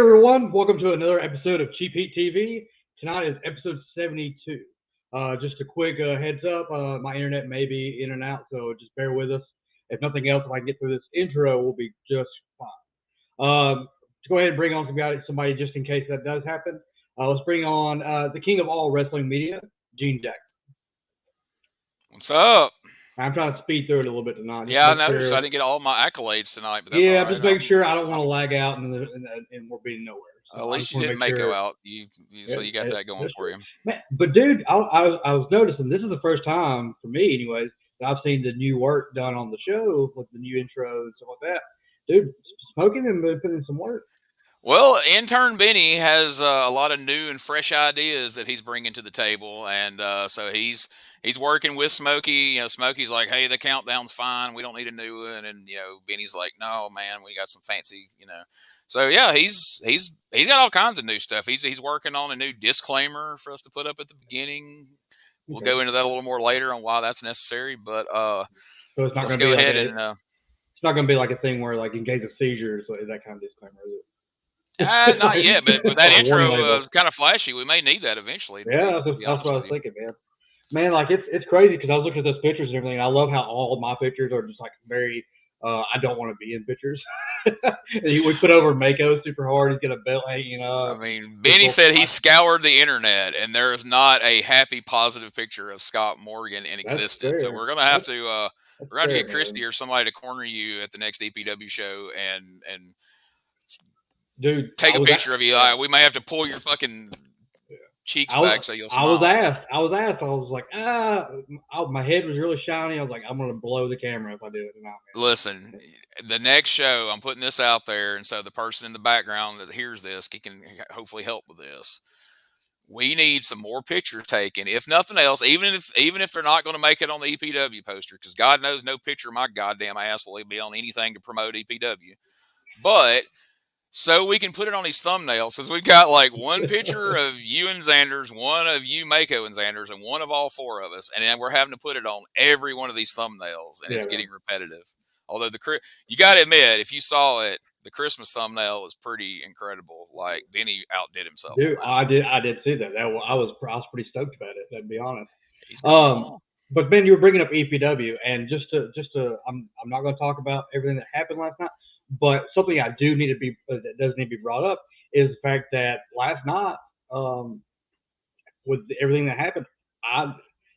everyone, welcome to another episode of CheapHeatTV. Tonight is episode 72. Just a quick heads up, my internet may be in and out, so just bear with us. If nothing else, if I can get through this intro, we'll be just fine. To go ahead and bring on somebody just in case that does happen. Let's bring on the king of all wrestling media, Gene Jackson. What's up? I'm trying to speed through it a little bit tonight. Yeah, I noticed I didn't get all my accolades tonight, but that's all right. Just making sure I don't want to lag out and we're being nowhere. So at least you didn't make go out. So you got that going for you. Man, but dude, I was noticing this is the first time for me, anyways, that I've seen the new work done on the show with the new intro and stuff like that. Dude, Smokey and been putting in some work. Well, intern Benny has a lot of new and fresh ideas that he's bringing to the table, and so he's working with Smokey. You know, Smokey's like, "Hey, the countdown's fine. We don't need a new one." And Benny's like, "No, man, we got some fancy." So yeah, he's got all kinds of new stuff. He's working on a new disclaimer for us to put up at the beginning. We'll go into that a little more later on why that's necessary. But so it's not let's go ahead and. It's not going to be like a thing where, like, in case of seizures, that kind of disclaimer, is it? Not yet, but that intro was kind of flashy. We may need that eventually. Yeah, that's what I was thinking, man. Man, like, it's crazy because I was looking at those pictures and everything. And I love how all of my pictures are just like very. I don't want to be in pictures. We put over Mako super hard. He's got a belt hanging up. I mean, Benny said he scoured the internet, and there is not a happy, positive picture of Scott Morgan in existence. So we're gonna have to get Christy or somebody to corner you at the next EPW show and dude, take a picture of you. We may have to pull your fucking cheeks back so you'll smile. I was asked. I was like, my head was really shiny. I was like, I'm gonna blow the camera if I do it tonight. Listen, the next show, I'm putting this out there, and so the person in the background that hears this can hopefully help with this. We need some more pictures taken, if nothing else, even if they're not going to make it on the EPW poster, because God knows no picture of my goddamn ass will be on anything to promote EPW. But so we can put it on these thumbnails, because we've got like one picture of you and Xanders, one of you, Mako and Xanders, and one of all four of us, and then we're having to put it on every one of these thumbnails, and it's getting repetitive. Although you got to admit, if you saw it, the Christmas thumbnail is pretty incredible. Like, Benny outdid himself. Dude, I did see that. I was pretty stoked about it, to be honest. But Ben, you were bringing up EPW, and just to I'm not going to talk about everything that happened last night, but something I do need to be that does need to be brought up is the fact that last night, with everything that happened, I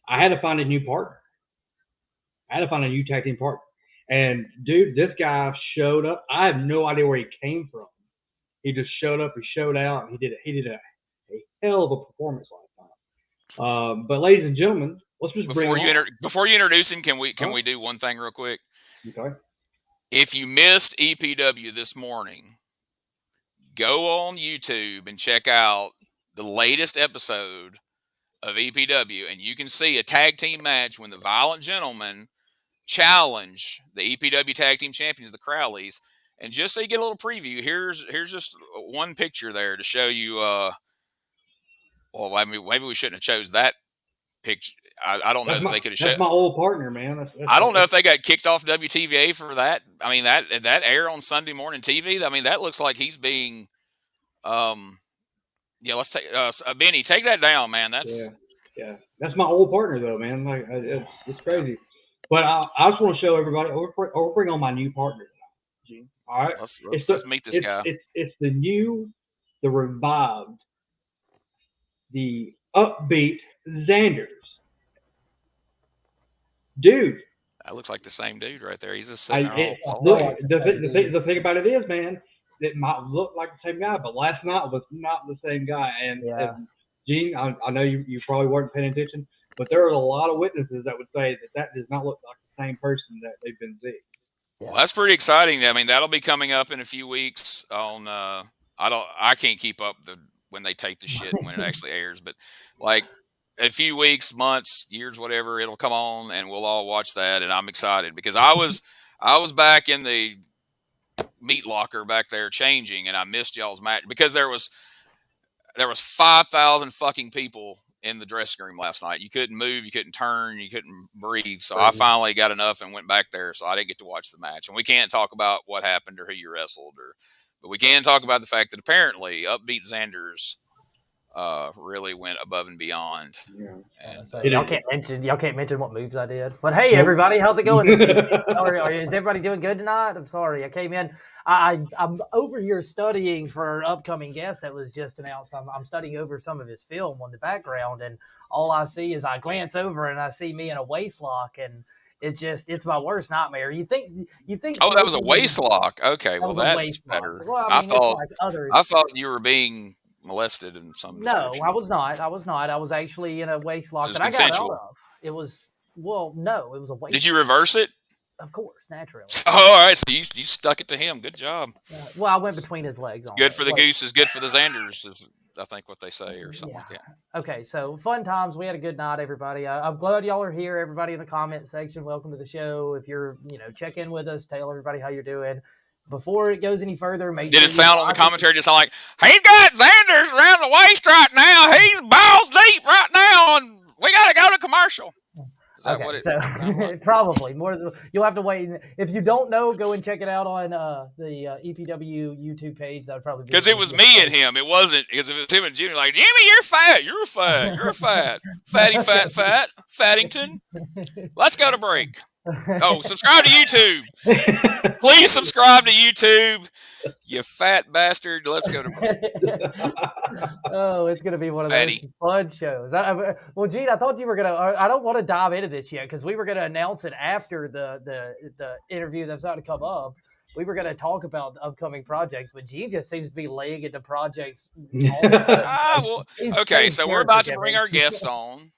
had to find a new partner. I had to find a new tag team partner. And dude, this guy showed up. I have no idea where he came from. He just showed up. He showed out. And he did a hell of a performance last night. But ladies and gentlemen, let's just before you introduce him, can we do one thing real quick? Okay. If you missed EPW this morning, go on YouTube and check out the latest episode of EPW, and you can see a tag team match when the Violent Gentlemen challenge the EPW tag team champions, the Crowleys. And just so you get a little preview, here's just one picture there to show you. Well, I mean, maybe we shouldn't have chose that picture. I don't know if they could have. That's my old partner, man. I don't know if they got kicked off WTVA for that. I mean, that air on Sunday morning TV. I mean, that looks like he's being. Yeah, let's take Benny. Take that down, man. That's That's my old partner, though, man. Like, it's crazy. But I just want to show everybody. We'll bring on my new partner tonight, Gene. All right, let's meet this guy. It's the revived, the upbeat Xanders. Dude, that looks like the same dude right there. He's just sitting there the thing about it is, man, it might look like the same guy, but last night was not the same guy. And Gene, I know you probably weren't paying attention, but there are a lot of witnesses that would say that does not look like the same person that they've been seeing. Well, that's pretty exciting. I mean, that'll be coming up in a few weeks on I can't keep up when they tape the shit when it actually airs, but like a few weeks, months, years, whatever, it'll come on and we'll all watch that. And I'm excited because I was back in the meat locker back there changing, and I missed y'all's match because there was 5,000 fucking people in the dressing room last night. You couldn't move, you couldn't turn, you couldn't breathe. So I finally got enough and went back there. So I didn't get to watch the match. And we can't talk about what happened or who you wrestled But we can talk about the fact that apparently Upbeat Xanders really went above and beyond. Yeah. And So y'all can't mention what moves I did. But hey, everybody, how's it going? Is everybody doing good tonight? I'm sorry, I came in. I'm over here studying for an upcoming guest that was just announced. I'm studying over some of his film on the background, and all I see is I glance over and I see me in a waist lock, and it's my worst nightmare. You think? Oh, that was a waist lock. Okay, well that's better. Well, I mean, I thought you were being molested in some description. No, I was not. I was actually in a waist lock that I got out of. It was it was a waist. Did you reverse it? Of course, naturally. Oh, all right, so you stuck it to him. Good job. Well, I went between his legs. It's good for the goose is good for the Xanders, is I think what they say, or something like that. Okay, so fun times. We had a good night, everybody. I'm glad y'all are here. Everybody in the comment section, welcome to the show. If you're, check in with us, tell everybody how you're doing. Before it goes any further, did it sound on the commentary just like, he's got Xanders around the waist right now, he's balls deep right now, and we got to go to commercial? Is that what it like? Probably more. You'll have to wait. If you don't know, go and check it out on the EPW YouTube page. That would probably be because it was me and him. It wasn't because if it was him and Jimmy. Like, Jimmy, you're fat. You're fat. You're fat. Fatty, fat, Fattington. Let's go to break. Oh, subscribe to YouTube. Please subscribe to YouTube. You fat bastard. Let's go to break. Oh, it's going to be one of those fun shows. Well, Gene, I thought you were going to, I don't want to dive into this yet because we were going to announce it after the interview that's about to come up. We were going to talk about the upcoming projects, but Gene just seems to be laying into projects all of a sudden. Okay, so we're about to bring our guest on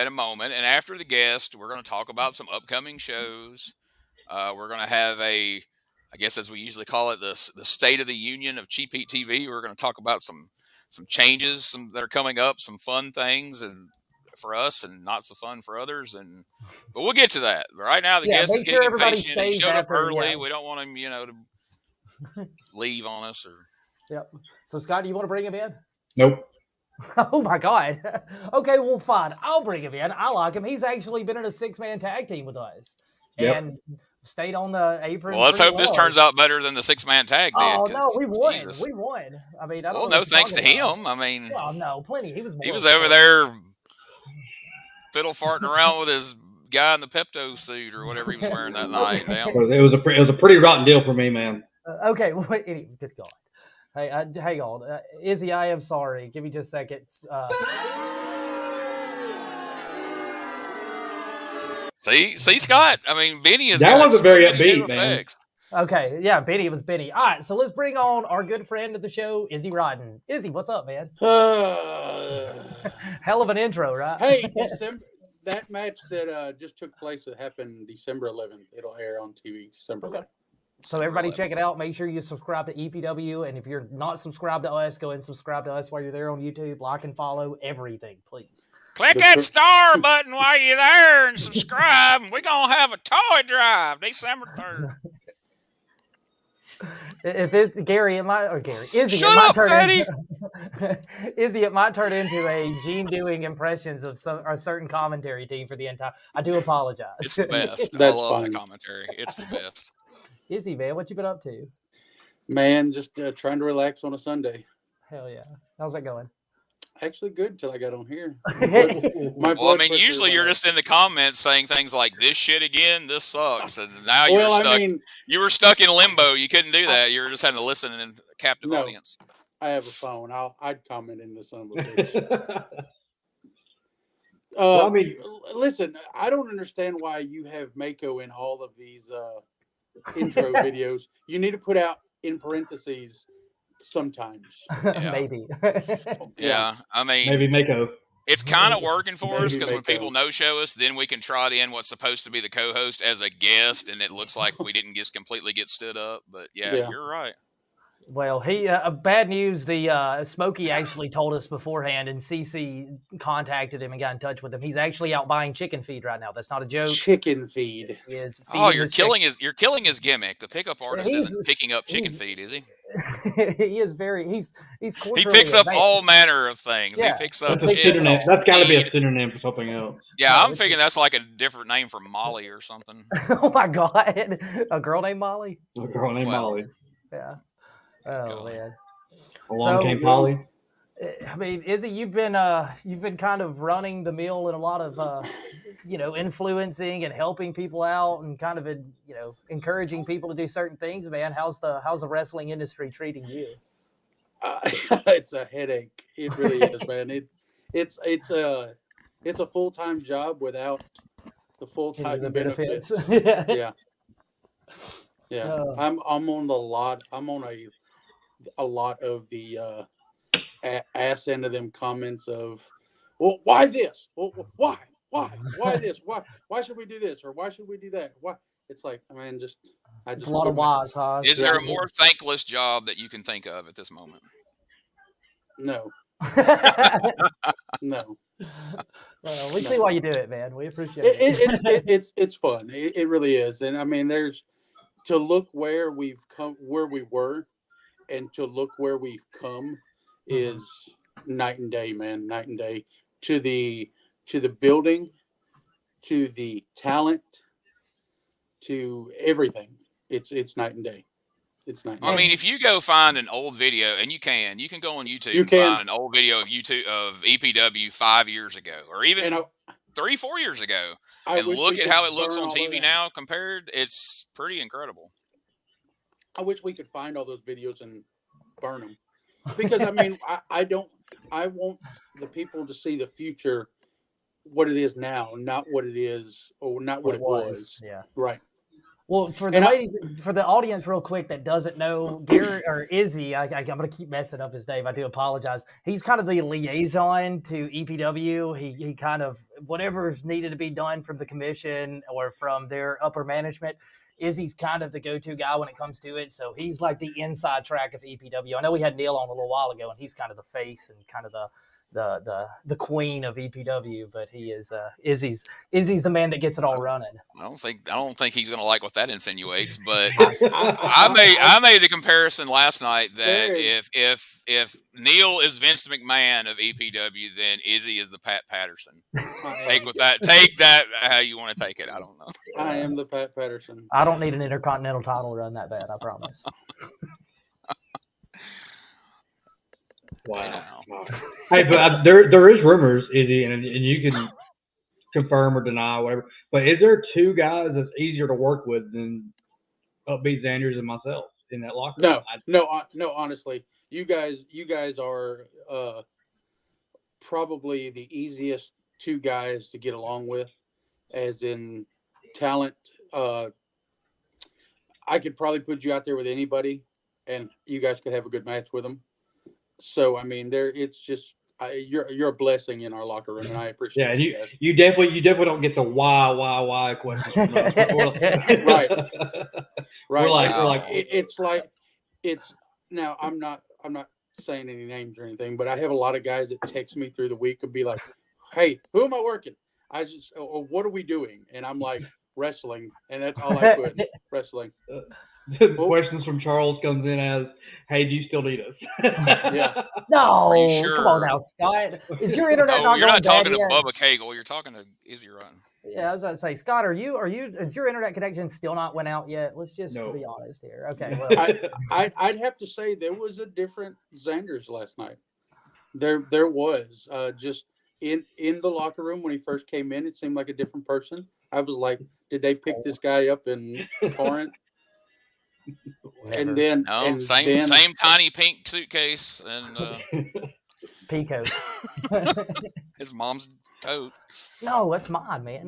in a moment, and after the guest, we're going to talk about some upcoming shows. We're going to have I guess as we usually call it, the State of the Union of CheapHeatTV. We're going to talk about some changes that are coming up, some fun things and for us and not so fun for others. But we'll get to that. Right now, the guest is getting impatient. He showed up early. Yeah. We don't want him, to leave on us. Yep. So, Scott, do you want to bring him in? Nope. Oh, my God. Okay, well, fine. I'll bring him in. I like him. He's actually been in a 6-man tag team with us. Yep. And stayed on the apron. Well, let's hope this turns out better than the 6-man tag did. Oh no, we won. Jesus. We won. I mean, I don't know. No thanks to him. I mean, well, no, plenty. He was over there fiddle farting around with his guy in the Pepto suit or whatever he was wearing that night. It was a pretty rotten deal for me, man. Okay, wait, good God. Hey, hang on, Izzy. I am sorry. Give me just a second. See, Scott. I mean, Benny is. That was a very upbeat, man. Okay, yeah, Benny was Benny. All right, so let's bring on our good friend of the show, IZZY ROTTEN. Izzy, what's up, man? Hell of an intro, right? Hey, that match that just took place that happened December 11th. It'll air on TV December 11th. So everybody check it out. Make sure you subscribe to EPW. And if you're not subscribed to us, go and subscribe to us while you're there on YouTube. Like and follow everything, please. Click that star button while you're there and subscribe. And we're going to have a toy drive December 3rd. If it's Gary, Izzy, Shut up, Fatty! Izzy, it might turn into a Gene doing impressions of a certain commentary team for the entire. I do apologize. It's the best. I love the commentary. It's the best. Izzy, man, what you been up to? Man, just trying to relax on a Sunday. Hell yeah. How's that going? Actually good till I got on here. Well, I mean, usually you're just in the comments saying things like, this shit again, this sucks. And now you're stuck. You were stuck in limbo. You couldn't do that. You were just having to listen in a captive audience. I have a phone. I'd comment in the son of a bitch. Well, I mean, listen, I don't understand why you have Mako in all of these intro videos. You need to put out in parentheses sometimes. Maybe. Yeah, I mean, maybe Mako. It's kind of working for us because when people no-show us, then we can trot in what's supposed to be the co-host as a guest, and it looks like we didn't just completely get stood up. But yeah. You're right. Well, bad news. The Smokey actually told us beforehand, and CC contacted him and got in touch with him. He's actually out buying chicken feed right now. That's not a joke. Chicken feed. He is. You're killing his gimmick. The pickup artist isn't picking up chicken feed, is he? He is very. He's. He picks up all manner of things. Yeah. He picks up. That's got to be a synonym for something else. Yeah, I'm thinking that's like a different name for Molly or something. Oh my God, a girl named Molly. A girl named Molly. Yeah. Oh God. man. Along So- came Polly. I mean, Izzy, you've been kind of running the mill in a lot of influencing and helping people out and kind of encouraging people to do certain things. Man, how's the wrestling industry treating you? It's a headache. It really is, man. It's a full-time job without the full-time The benefits. benefits. Yeah. I'm on the lot. I'm on a lot of the ass end of them comments of, well, why this? Well, why this? Why should we do this or why should we do that? Why? It's like, man, It's a lot of whys, huh? Is there a more thankless job that you can think of at this moment? No. No. Well, we see why you do it, man. We appreciate it. It's fun. It really is. And I mean, there's to look where we've come, where we were, and to look where we've come is night and day, man. Night and day. To the building, to the talent, to everything. It's night and day. It's night and day. I mean, if you go find an old video, and you can go on YouTube You and can. find an old video of EPW 5 years ago, or even 3-4 years ago, and look at how it looks on TV now compared. It's pretty incredible. I wish we could find all those videos and burn them, because I mean, I want the people to see the future, what it is now, not what it is, or not what it was. Yeah. Right. Well, for the ladies, for the audience, real quick, that doesn't know, Garrett or Izzy, I'm going to keep messing up his name. I do apologize. He's kind of the liaison to EPW. He kind of, whatever's needed to be done from the commission or from their upper management, Izzy's kind of the go-to guy when it comes to it. So he's like the inside track of EPW. I know we had Neil on a little while ago, and he's kind of the face and kind of the queen of EPW, but he is Izzy's the man that gets it all running. I don't think he's going to like what that insinuates, but I made the comparison last night that if Neil is Vince McMahon of EPW, then Izzy is the Pat Patterson. Take that how you want to take it. I don't know. I am the Pat Patterson. I don't need an Intercontinental title run that bad, I promise. Wow. Hey, but there is rumors, Izzy, and you can confirm or deny whatever. But is there two guys that's easier to work with than Upbeat Xanders and myself in that locker room? No. Honestly, you guys are probably the easiest two guys to get along with, as in talent. I could probably put you out there with anybody, and you guys could have a good match with them. So I mean, it's just you're a blessing in our locker room, and I appreciate you guys. You definitely don't get the why questions. Right. We're like it's now. I'm not saying any names or anything, but I have a lot of guys that text me through the week and be like, "Hey, who am I working? Or what are we doing?" And I'm like, "Wrestling," and that's all I put. Wrestling. Questions from Charles comes in as, "Hey, do you still need us?" Yeah. No, sure? Come on now, Scott. Is your internet not you're going not talking bad to yet? Bubba Cagle. You're talking to Izzy Rotten. Yeah, I was going to say, Scott, is your internet connection still not went out yet? Let's just be honest here. Okay. Well. I'd have to say there was a different Xanders last night. There was just in the locker room when he first came in, it seemed like a different person. I was like, did they pick this guy up in Corinth? Same tiny pink suitcase and Pico. his mom's coat. No, that's mine, man.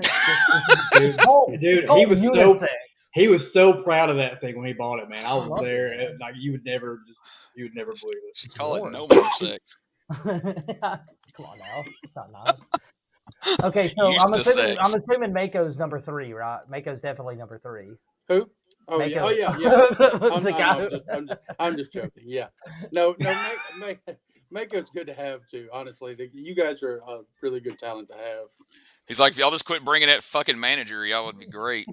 It's called unisex. He was so proud of that thing when he bought it, man. I was there, and like you would never believe it. She'd call it no more sex. Come on now, it's not nice. Okay, so I'm assuming Mako's number 3, right? Mako's definitely number 3. Who? Oh Mako. yeah. I'm just joking. Yeah. No. Mako's good to have too. Honestly, you guys are a really good talent to have. He's like, if y'all just quit bringing that fucking manager, y'all would be great.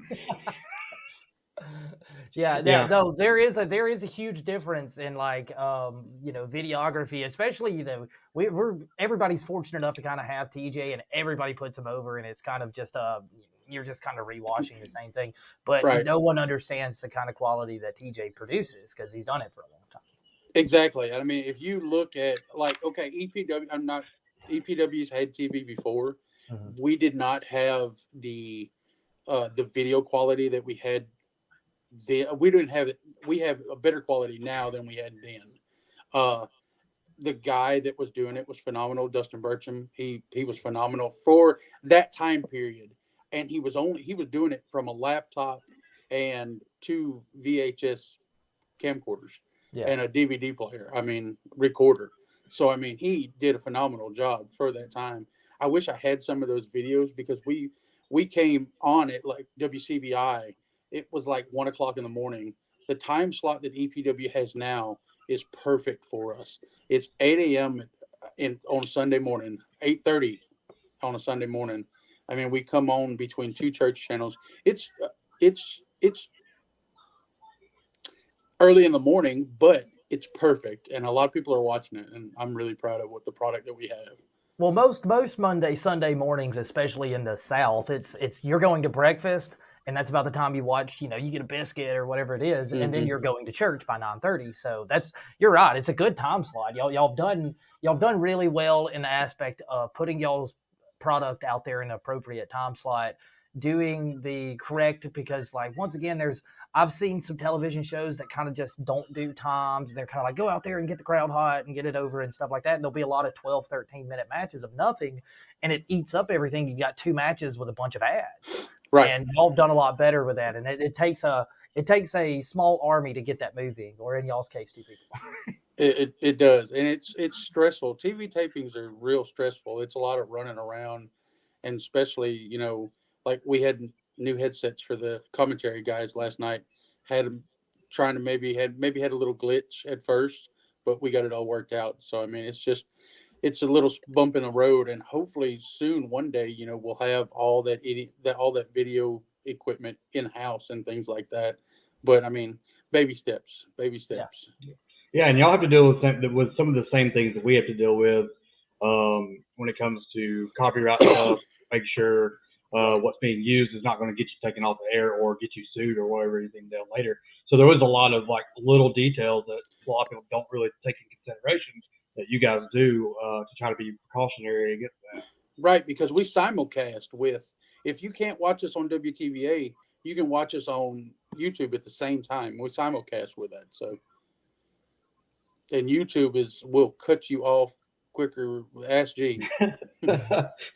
No, there is a huge difference in videography, especially everybody's fortunate enough to kind of have TJ, and everybody puts him over, and it's kind of just you're just kind of rewatching the same thing, but no one understands the kind of quality that TJ produces because he's done it for a long time. Exactly. I mean, if you look at like, okay, EPW's had TV before. Mhm. We did not have the video quality that we had then. We didn't have it. We have a better quality now than we had then. Uh, the guy that was doing it was phenomenal, Dustin Burcham. He was phenomenal for that time period, and he was doing it from a laptop and two VHS camcorders Yeah. and a DVD player. I mean, recorder. So I mean, he did a phenomenal job for that time. I wish I had some of those videos because we came on it like WCBI. It was like 1 o'clock in the morning. The time slot that EPW has now is perfect for us. It's 8 a.m. On Sunday morning, 8:30 on a Sunday morning. I mean, we come on between two church channels. It's early in the morning, but it's perfect, and a lot of people are watching it, and I'm really proud of what the product that we have. Well, most Monday, Sunday mornings, especially in the South, it's you're going to breakfast, and that's about the time you watch. You get a biscuit or whatever it is, and then you're going to church by 9:30. So you're right. It's a good time slot. Y'all have done really well in the aspect of putting y'all's product out there in an appropriate time slot, doing the correct, because like once again, I've seen some television shows that kind of just don't do times. And they're kind of like, go out there and get the crowd hot and get it over and stuff like that. And there'll be a lot of 12, 13-minute matches of nothing. And it eats up everything. You got 2 matches with a bunch of ads. Right. And y'all have done a lot better with that. And it takes a small army to get that moving, or in y'all's case, 2 people. It does, and it's stressful. TV tapings are real stressful. It's a lot of running around, and especially like we had new headsets for the commentary guys last night. Had them trying to maybe had a little glitch at first, but we got it all worked out. So I mean, it's a little bump in the road, and hopefully soon, one day, we'll have all that video equipment in house and things like that. But I mean, baby steps, baby steps. Yeah, and y'all have to deal with some of the same things that we have to deal with when it comes to copyright stuff. Make sure what's being used is not going to get you taken off the air or get you sued or whatever anything down later. So there was a lot of like little details that a lot of people don't really take in consideration that you guys do to try to be precautionary against that. Right, because we simulcast with. If you can't watch us on WTVA, you can watch us on YouTube at the same time. We simulcast with that, so. And YouTube will cut you off quicker. Ask G.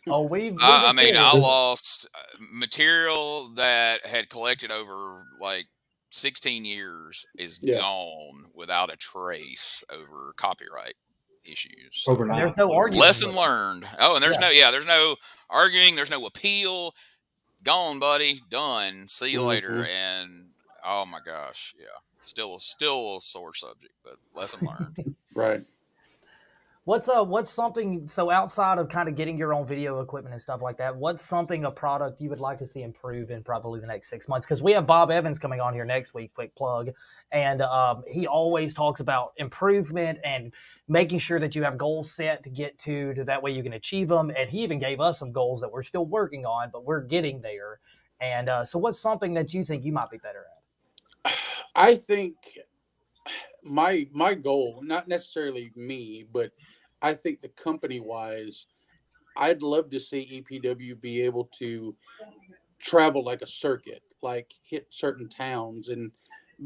Oh, I lost material that had collected over like 16 years is gone without a trace over copyright issues. Overnight. There's no arguing. Lesson learned. Oh, and there's no arguing. There's no appeal. Gone, buddy. Done. See you later. And oh my gosh, yeah. Still a sore subject, but lesson learned. Right. What's something, so outside of kind of getting your own video equipment and stuff like that, what's a product you would like to see improve in probably the next 6 months? Because we have Bob Evans coming on here next week, quick plug, and he always talks about improvement and making sure that you have goals set to get to that way you can achieve them. And he even gave us some goals that we're still working on, but we're getting there. And so what's something that you think you might be better at? I think my goal, not necessarily me, but I think the company wise, I'd love to see EPW be able to travel like a circuit, like hit certain towns and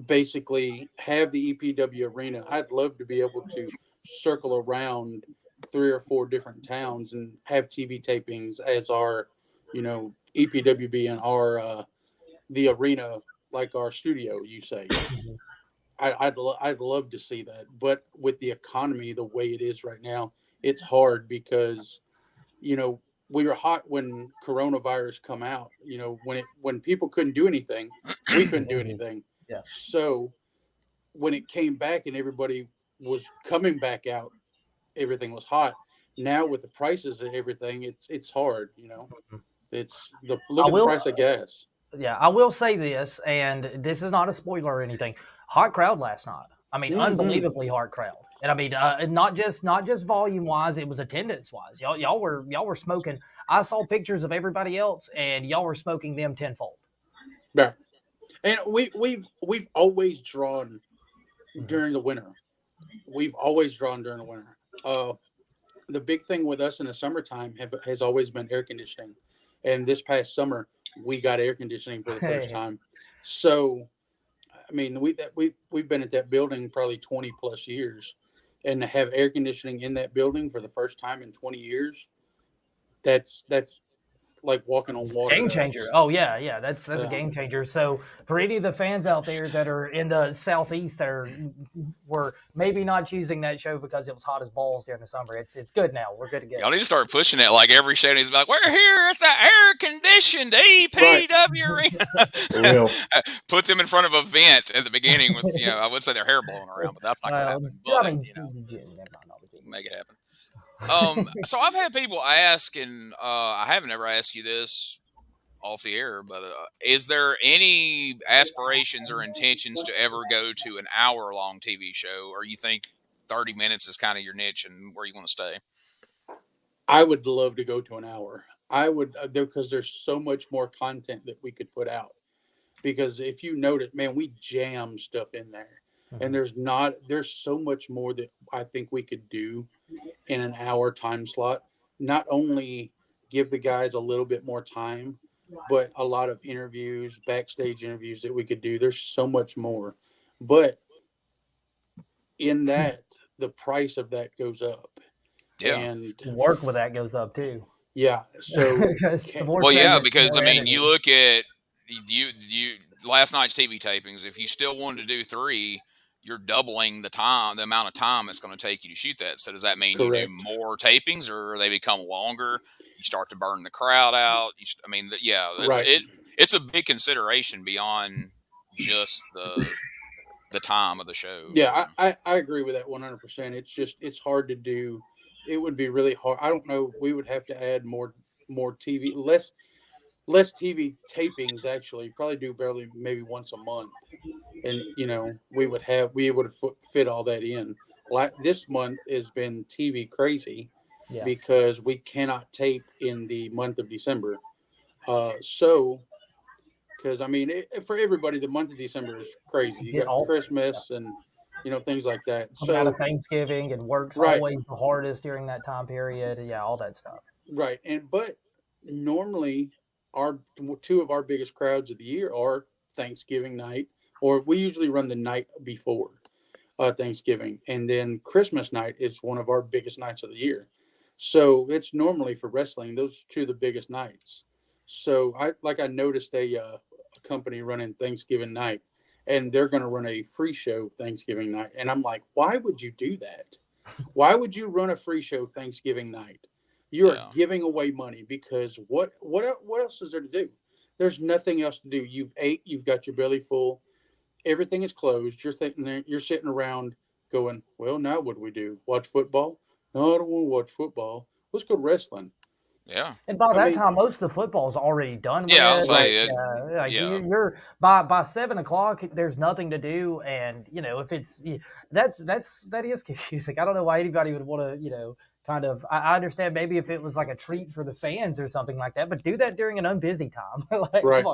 basically have the EPW arena. I'd love to be able to circle around 3 or 4 different towns and have TV tapings as our, EPW being our the arena, like our studio, you say. I'd love to see that, but with the economy the way it is right now, it's hard because, we were hot when coronavirus come out. When people couldn't do anything, we couldn't do anything. Yeah. So when it came back and everybody was coming back out, everything was hot. Now with the prices and everything, it's hard. It's the price of gas. Yeah, I will say this, and this is not a spoiler or anything. Hot crowd last night. I mean, unbelievably hard crowd. And I mean, not just volume wise, it was attendance wise. Y'all were smoking. I saw pictures of everybody else, and y'all were smoking them tenfold. Yeah, and we've always drawn during the winter. we've always drawn during the winter. The big thing with us in the summertime has always been air conditioning, and this past summer we got air conditioning for the first time. So, I mean, we've been at that building probably 20 plus years, and to have air conditioning in that building for the first time in 20 years, that's like walking on water. Game changer. Oh yeah, that's a game changer. So for any of the fans out there that are in the southeast that were maybe not choosing that show because it was hot as balls during the summer, it's good now. We're good to go. Y'all need to start pushing it like every show needs to be like, we're here at the air conditioned EPW arena. Put them in front of a vent at the beginning with, I would say their hair blowing around, but that's not going to happen. But, make it happen. So I've had people ask, and I haven't ever asked you this off the air, but is there any aspirations or intentions to ever go to an hour-long TV show, or you think 30 minutes is kind of your niche and where you want to stay? I would love to go to an hour. I would, because there's so much more content that we could put out. Because if you notice, man, we jam stuff in there, and there's so much more that I think we could do in an hour time slot. Not only give the guys a little bit more time, but a lot of interviews, backstage interviews that we could do. There's so much more, but in that, the price of that goes up. Yeah, and work with that goes up too. Yeah. So because I mean, you look at you last night's TV tapings. If you still wanted to do 3, you're doubling the amount of time it's going to take you to shoot that. So does that mean you do more tapings, or they become longer? You start to burn the crowd out. It's a big consideration beyond just the time of the show. Yeah, I agree with that 100%. It's hard to do. It would be really hard. I don't know. We would have to add more TV, less TV tapings. Actually, probably do maybe once a month, and we would able to fit all that in. Like this month has been TV crazy because we cannot tape in the month of December. Because I mean, for everybody, the month of December is crazy. You got Christmas and things like that. Coming out of Thanksgiving, and work's always the hardest during that time period. Yeah, all that stuff. Right, but normally our 2 of our biggest crowds of the year are Thanksgiving night, or we usually run the night before Thanksgiving, and then Christmas night is one of our biggest nights of the year. So it's normally for wrestling, those 2 of the biggest nights. So I noticed a company running Thanksgiving night, and they're going to run a free show Thanksgiving night. And I'm like, why would you do that? Why would you run a free show Thanksgiving night? You are giving away money, because what else is there to do? There's nothing else to do. You've ate, you've got your belly full, everything is closed. You're sitting around going, well, now what do we do? Watch football? No, I don't want to watch football. Let's go wrestling. Yeah. And by that time, most of the football's already done. You're by 7 o'clock. There's nothing to do, and if it's that is confusing. I don't know why anybody would want to kind of. I understand maybe if it was like a treat for the fans or something like that, but do that during an unbusy time. Right.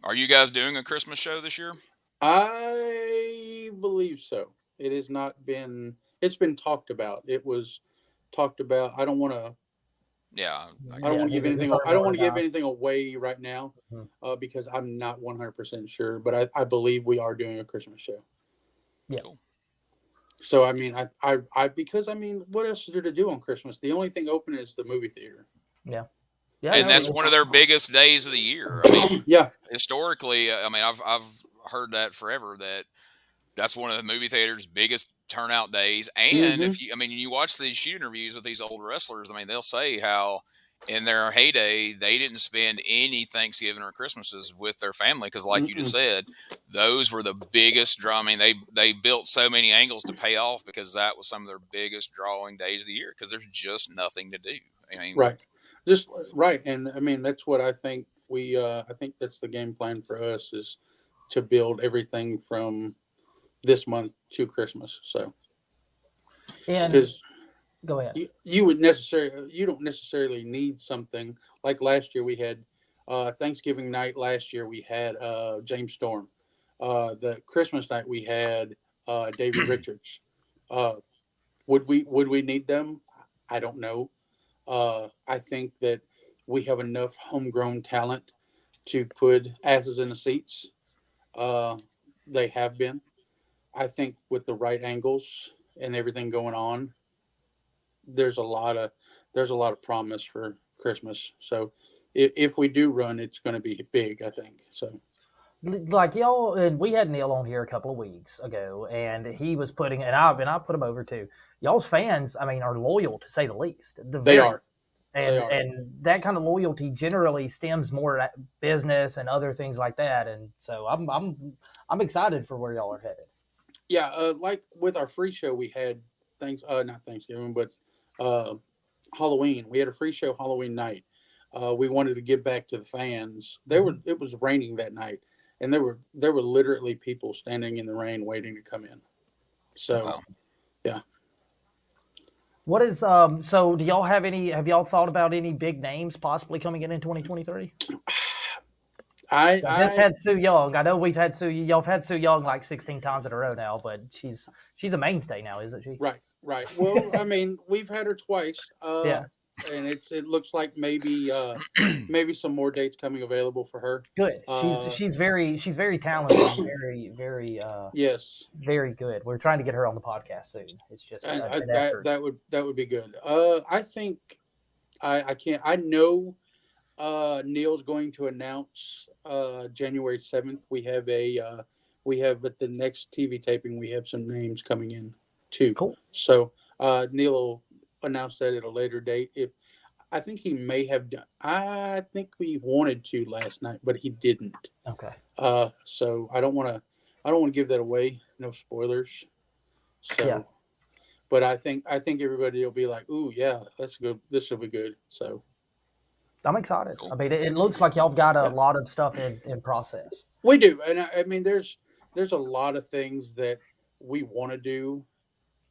Are you guys doing a Christmas show this year? I believe so. It has not been. It's been talked about. It was talked about. I don't want to. Yeah, I don't want to give anything. I don't want to give anything away right now, because I'm not 100% sure. But I believe we are doing a Christmas show. Yeah. Cool. So I mean, because what else is there to do on Christmas? The only thing open is the movie theater. Yeah. Yeah, and that's one of their biggest days of the year. I mean, historically, I've heard that forever, that's one of the movie theater's biggest turnout days. And if you watch these shoot interviews with these old wrestlers, they'll say how in their heyday they didn't spend any Thanksgiving or Christmases with their family, because like you just said, those were the biggest draw. They built so many angles to pay off, because that was some of their biggest drawing days of the year, because there's just nothing to do. Right. And that's what I think I think that's the game plan for us, is to build everything from this month to Christmas. So, because go ahead, you don't necessarily need something like last year. We had Thanksgiving night last year. We had James Storm. The Christmas night we had David Richards. Would we need them? I don't know. I think that we have enough homegrown talent to put asses in the seats. They have been. I think with the right angles and everything going on, there's a lot of promise for Christmas. So if we do run, it's going to be big. I think so. Like y'all, and we had Neil on here a couple of weeks ago, and he was putting, and I put him over too. Y'all's fans, I mean, are loyal to say the least. They are. And that kind of loyalty generally stems more at business and other things like that. And so I'm excited for where y'all are headed. Yeah, like with our free show, we had not Thanksgiving, but Halloween. We had a free show Halloween night. We wanted to give back to the fans. It was raining that night, and there were literally people standing in the rain waiting to come in. So, yeah. What is so do y'all have y'all thought about any big names possibly coming in 2023? I just had Sue Young. I know we've had y'all have had Sue Young like 16 times in a row now, but she's a mainstay now, isn't she? Right. Well, I mean, we've had her twice. Yeah. And it looks like maybe some more dates coming available for her. Good. She's very talented and very yes, very good. We're trying to get her on the podcast soon. It's just that would be good. I think I can't. I know Neil's going to announce January 7th. We have at the next TV taping we have some names coming in too. Cool. So Neil will announce that at a later date. I think he may have done. I think we wanted to last night, but he didn't. Okay. So I don't want to give that away. No spoilers. So, yeah. But I think everybody will be like, "Ooh, yeah, that's good. This will be good." So I'm excited. I mean, it looks like y'all got a lot of stuff in process. We do, and I mean, there's a lot of things that we want to do,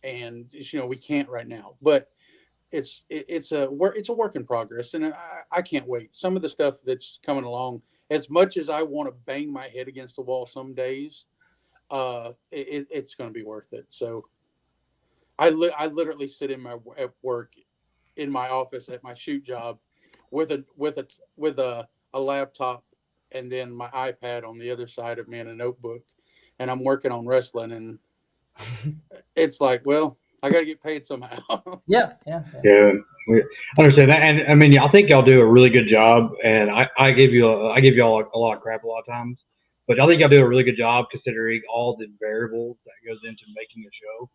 and we can't right now, but it's a work in progress, and I can't wait. Some of the stuff that's coming along, as much as I want to bang my head against the wall some days, it's going to be worth it. So I literally sit at work in my office at my shoot job with a laptop and then my iPad on the other side of me and a notebook, and I'm working on wrestling, and it's like, well, I got to get paid somehow. Yeah. I understand that, and I mean, I think y'all do a really good job, and I give y'all a lot of crap a lot of times, but I think y'all do a really good job considering all the variables that goes into making a show,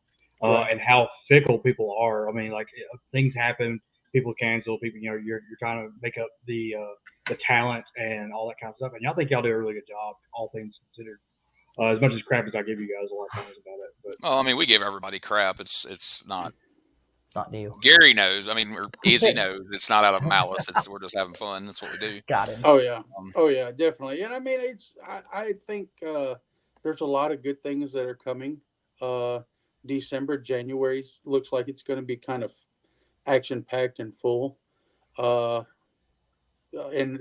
and how fickle people are. I mean, like, things happen, people cancel, people, you're trying to make up the talent and all that kind of stuff, and I think y'all do a really good job, all things considered. As much as crap as I give you guys a lot of times about it, but I mean, we give everybody crap. It's not new. Gary knows. I mean, Izzy knows. It's not out of malice. We're just having fun. That's what we do. Got it. Oh yeah, definitely. And I mean, I think there's a lot of good things that are coming. December, January looks like it's going to be kind of action packed and full. And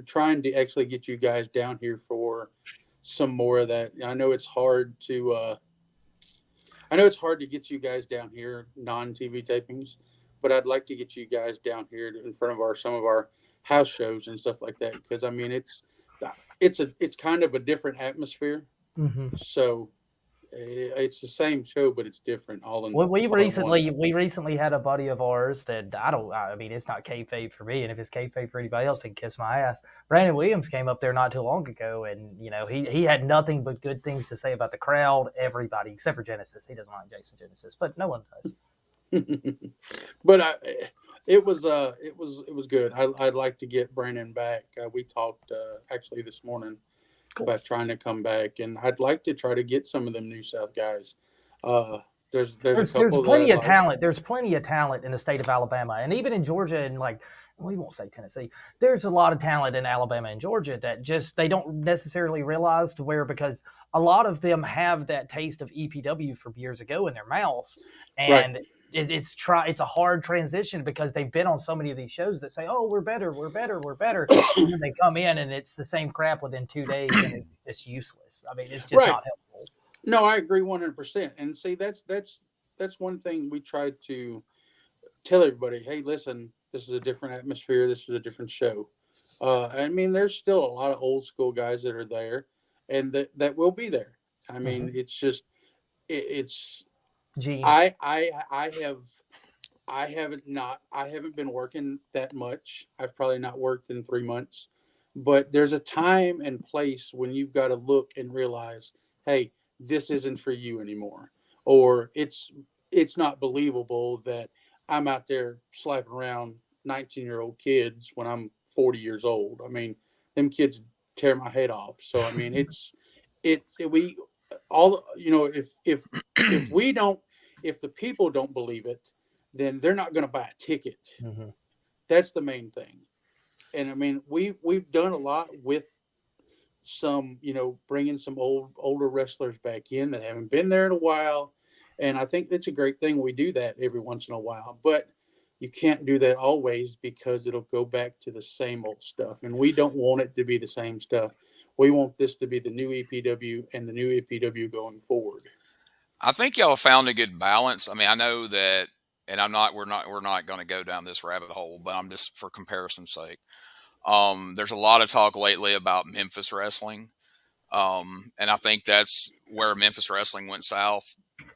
trying to actually get you guys down here for some more of that. I know it's hard to get you guys down here non-TV tapings, but I'd like to get you guys down here in front of some of our house shows and stuff like that, because I mean it's kind of a different atmosphere. Mm-hmm. So it's the same show, but it's different. We recently had a buddy of ours that I mean, it's not kayfabe for me, and if it's kayfabe for anybody else, they can kiss my ass. Brandon Williams came up there not too long ago, and he had nothing but good things to say about the crowd, everybody except for Genesis. He doesn't like Jason Genesis, but no one does. But it was good. I'd like to get Brandon back. We talked actually this morning. Cool. About trying to come back, and I'd like to try to get some of them New South guys. There's plenty of talent. There's plenty of talent in the state of Alabama, and even in Georgia, and we won't say Tennessee. There's a lot of talent in Alabama and Georgia that just they don't necessarily realize because a lot of them have that taste of EPW from years ago in their mouth, and it's a hard transition because they've been on so many of these shows that say, "Oh, we're better," and then they come in and it's the same crap within 2 days, and it's useless. I mean, it's just not helpful. No, I agree 100%. And see, that's that's one thing we tried to tell everybody. Hey, listen, this is a different atmosphere. This is a different show. I mean, there's still a lot of old school guys that are there, and that will be there. I mean, it's just it's Gene. I haven't been working that much. I've probably not worked in 3 months, but there's a time and place when you've got to look and realize, hey, this isn't for you anymore, or it's not believable that I'm out there slapping around 19-year-old kids when I'm 40 years old. I mean, them kids tear my head off. So I mean, we all, if we don't, if the people don't believe it, then they're not going to buy a ticket. That's the main thing. And I mean, we've done a lot with some, bringing some older wrestlers back in that haven't been there in a while. And I think it's a great thing we do that every once in a while. But you can't do that always, because it'll go back to the same old stuff. And we don't want it to be the same stuff. We want this to be the new EPW and the new EPW going forward. I think y'all found a good balance. I mean, I know that, and we're not going to go down this rabbit hole, but I'm just, for comparison's sake. There's a lot of talk lately about Memphis wrestling. And I think that's where Memphis wrestling went south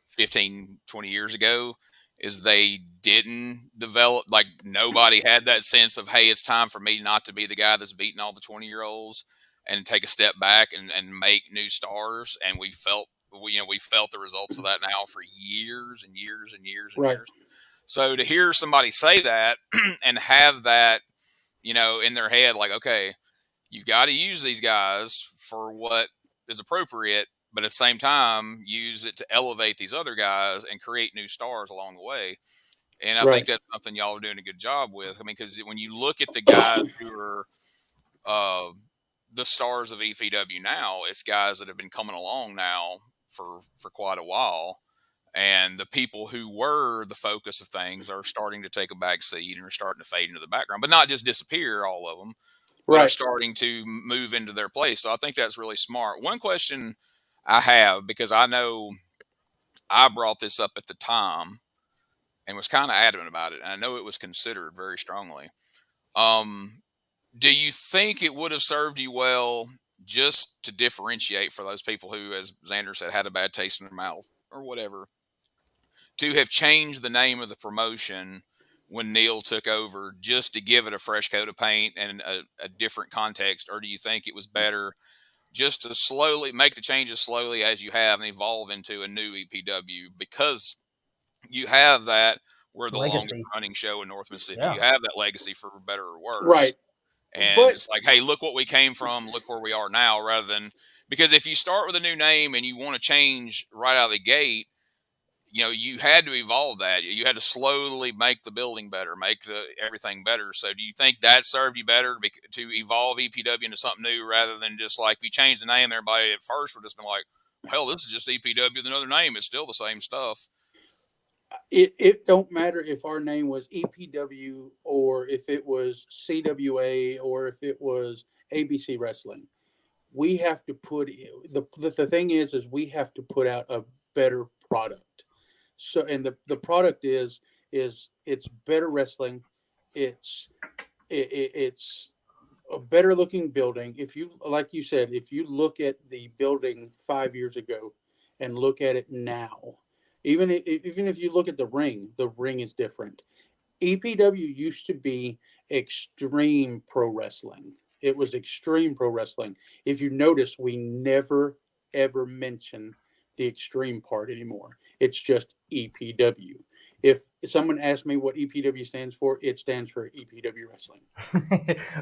15, 20 years ago, is they didn't develop, like, nobody had that sense of, hey, it's time for me not to be the guy that's beating all the 20-year-olds and take a step back and make new stars. And we felt the results of that now for years and years and years and years. So to hear somebody say that and have that, in their head, like, okay, you got to use these guys for what is appropriate, but at the same time, use it to elevate these other guys and create new stars along the way. And I think that's something y'all are doing a good job with. I mean, because when you look at the guys who are the stars of EPW now, it's guys that have been coming along now for quite a while. And the people who were the focus of things are starting to take a back seat and are starting to fade into the background, but not just disappear, all of them, but are starting to move into their place. So I think that's really smart. One question I have, because I know I brought this up at the time and was kind of adamant about it, and I know it was considered very strongly. Do you think it would have served you well just to differentiate for those people who, as Xander said, had a bad taste in their mouth or whatever, to have changed the name of the promotion when Neil took over, just to give it a fresh coat of paint and a different context? Or do you think it was better just to slowly make the changes slowly as you have and evolve into a new EPW, because you have that, we're the longest running show in North Mississippi. You have that legacy, for better or worse. And it's like, hey, look what we came from, look where we are now, rather than, because if you start with a new name and you want to change right out of the gate, you had to evolve that. You had to slowly make the building better, make everything better. So do you think that served you better to evolve EPW into something new, rather than just like, if you change the name, everybody at first would just been like, hell, this is just EPW with another name. It's still the same stuff. It don't matter if our name was EPW or if it was CWA or if it was ABC Wrestling. We have to put the thing is we have to put out a better product. So, and the product is it's better wrestling. It's a better looking building. If you, like you said, if you look at the building 5 years ago and look at it now, even if you look at the ring is different. EPW used to be Extreme Pro Wrestling. It was Extreme Pro Wrestling. If you notice, we never ever mention the extreme part anymore. It's just EPW. If someone asks me what EPW stands for, it stands for EPW Wrestling.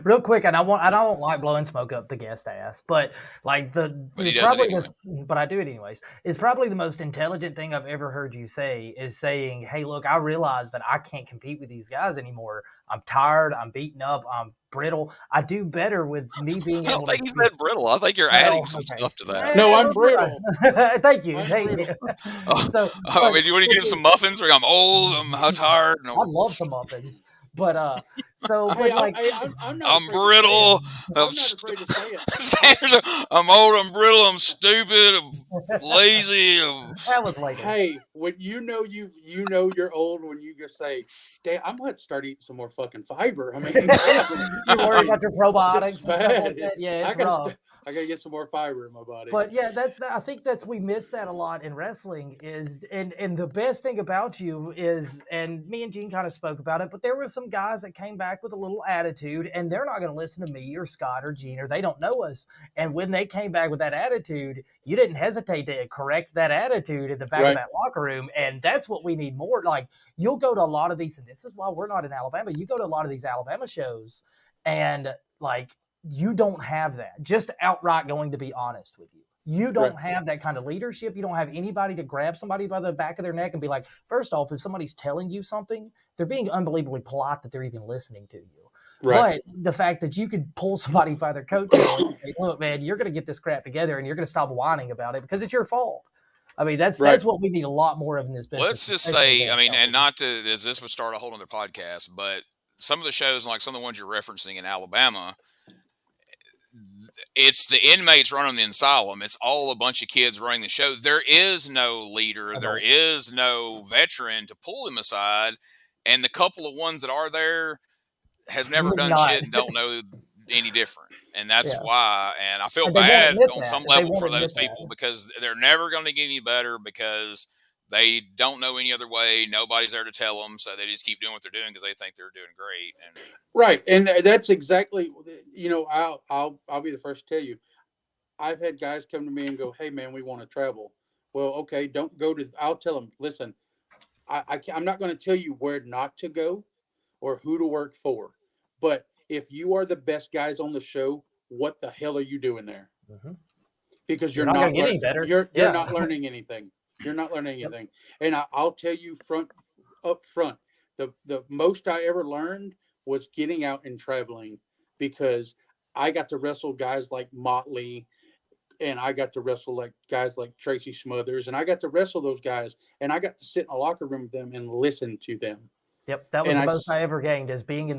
Real quick, and I don't like blowing smoke up the guest ass, but like but I do it anyways. It's probably the most intelligent thing I've ever heard you say, is saying, hey, look, I realize that I can't compete with these guys anymore. I'm tired, I'm beaten up, I'm brittle. I do better with me being able to. I don't think you said brittle. I think you're adding some stuff to that. No, I'm brittle. Thank you. So, I mean, you want to give some muffins? I'm old, I'm tired. I love some muffins. But So, Hey, but like, I'm not I'm afraid to say it. brittle. I'm not afraid to say it. I'm old. I'm brittle. I'm stupid. I'm lazy. that was later. Hey, when you know you're old when you just say, "Damn, I'm gonna start eating some more fucking fiber." I mean, You worry about your probiotics it's and stuff bad. like that. Yeah, it's rough. I gotta get some more fiber in my body. But yeah, I think we miss that a lot in wrestling is, and the best thing about you is, and me and Gene kind of spoke about it, but there were some guys that came back with a little attitude, and they're not going to listen to me or Scott or Gene, or they don't know us. And when they came back with that attitude, you didn't hesitate to correct that attitude in the back of that locker room. And that's what we need more. Like, you'll go to a lot of these, and this is why we're not in Alabama. You go to a lot of these Alabama shows, and like, you don't have that. Just outright going to be honest with you. You don't have that kind of leadership. You don't have anybody to grab somebody by the back of their neck and be like, first off, if somebody's telling you something, they're being unbelievably polite that they're even listening to you. Right. But the fact that you could pull somebody by their coattail and say, look, man, you're going to get this crap together and you're going to stop whining about it because it's your fault. I mean, that's what we need a lot more of in this business. Let's just say, I mean, and not to, as this would start a whole other podcast, but some of the shows, like some of the ones you're referencing in Alabama, it's the inmates running the asylum. It's all a bunch of kids running the show. There is no leader. There is no veteran to pull them aside. And the couple of ones that are there have never done shit and don't know any different. And that's why. And I feel bad on some level for those people because they're never going to get any better because they don't know any other way. Nobody's there to tell them. So they just keep doing what they're doing because they think they're doing great. And And that's exactly, I'll be the first to tell you, I've had guys come to me and go, hey man, we want to travel. Well, okay, don't go to, I'll tell them, listen, I'm not going to tell you where not to go or who to work for. But if you are the best guys on the show, what the hell are you doing there? Mm-hmm. Because you're not getting better. You're not learning anything. You're not learning anything. And I'll tell you up front, the most I ever learned was getting out and traveling because I got to wrestle guys like Motley and I got to wrestle like guys like Tracy Smothers and I got to wrestle those guys and I got to sit in a locker room with them and listen to them. Yep, that was the most I ever gained is being in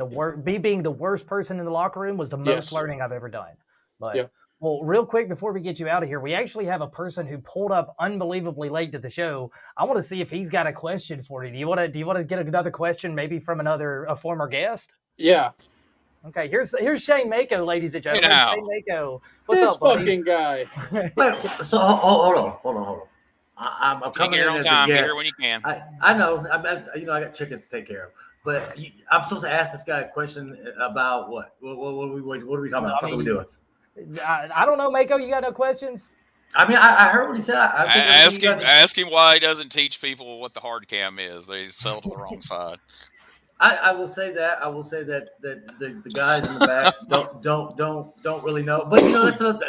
being the worst person in the locker room was the most learning I've ever done. But well, real quick before we get you out of here, we actually have a person who pulled up unbelievably late to the show. I want to see if he's got a question for you. Do you want to get another question, maybe from a former guest? Yeah. Okay. Here's Shane Mako, ladies and gentlemen. Shane Mako, what's this up, buddy? fucking guy. So hold on. I'm coming in as a guest. Get here when you can. I know. I got chickens to take care of. But I'm supposed to ask this guy a question about what? What are we talking about? What are we doing? I don't know, Mako. You got no questions? I mean, I heard what he said. Ask him why he doesn't teach people what the hard cam is. They sell to the wrong side. I will say that. The guys in the back don't really know. But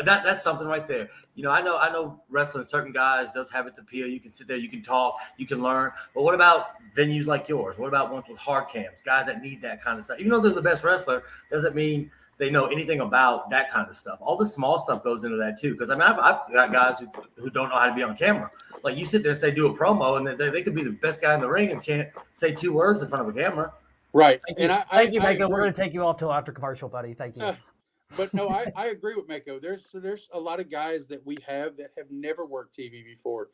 that's something right there. I know wrestling. Certain guys does have its appeal. You can sit there, you can talk, you can learn. But what about venues like yours? What about ones with hard cams? Guys that need that kind of stuff. Even though they're the best wrestler, doesn't mean they know anything about that kind of stuff. All the small stuff goes into that too. Because I've got guys who don't know how to be on camera. Like you sit there and say do a promo, and they could be the best guy in the ring and can't say 2 words in front of a camera. Right. Thank you, Mako. We're going to take you off till after commercial, buddy. Thank you. But no, I agree with Mako. There's a lot of guys that we have that have never worked TV before,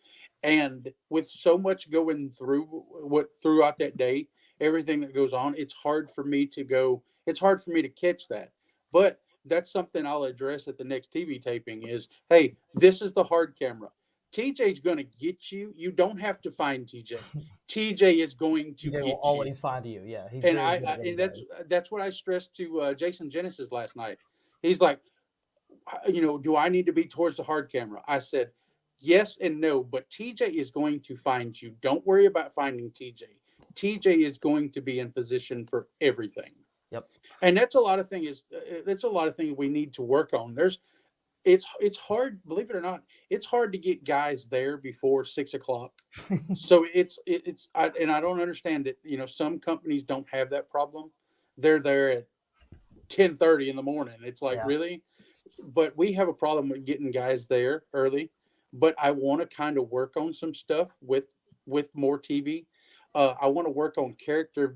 and with so much going throughout that day, everything that goes on, it's hard for me to catch that. But that's something I'll address at the next TV taping. Is hey, this is the hard camera. TJ's going to get you. You don't have to find TJ. TJ is going to get you. Will always find you. Yeah. And that's what I stressed to Jason Genesis last night. He's like, do I need to be towards the hard camera? I said, yes and no, but TJ is going to find you. Don't worry about finding TJ. TJ is going to be in position for everything. Yep. And that's a lot of things we need to work on. It's hard, believe it or not, it's hard to get guys there before 6 o'clock. So I don't understand that, some companies don't have that problem. They're there at 10:30 in the morning. It's like, really? But we have a problem with getting guys there early, but I want to kind of work on some stuff with more TV. I want to work on character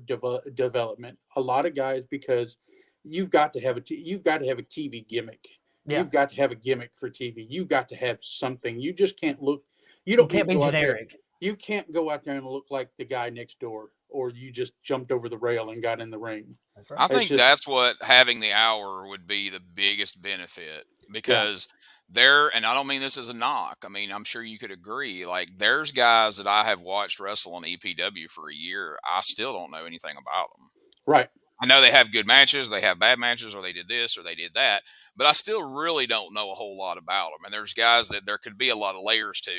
development. A lot of guys, because you've got to have you've got to have a TV gimmick. Yeah. You've got to have a gimmick for TV. You've got to have something. You just can't look. You You don't can't need to be go out there. generic. You can't go out there and look like the guy next door, or you just jumped over the rail and got in the ring. That's right. I It's think just- that's what having the hour would be the biggest benefit, because there, and I don't mean this as a knock. I mean, I'm sure you could agree. Like, there's guys that I have watched wrestle on EPW for a year. I still don't know anything about them. Right. I know they have good matches, they have bad matches, or they did this or they did that, but I still really don't know a whole lot about them. And there's guys that there could be a lot of layers to,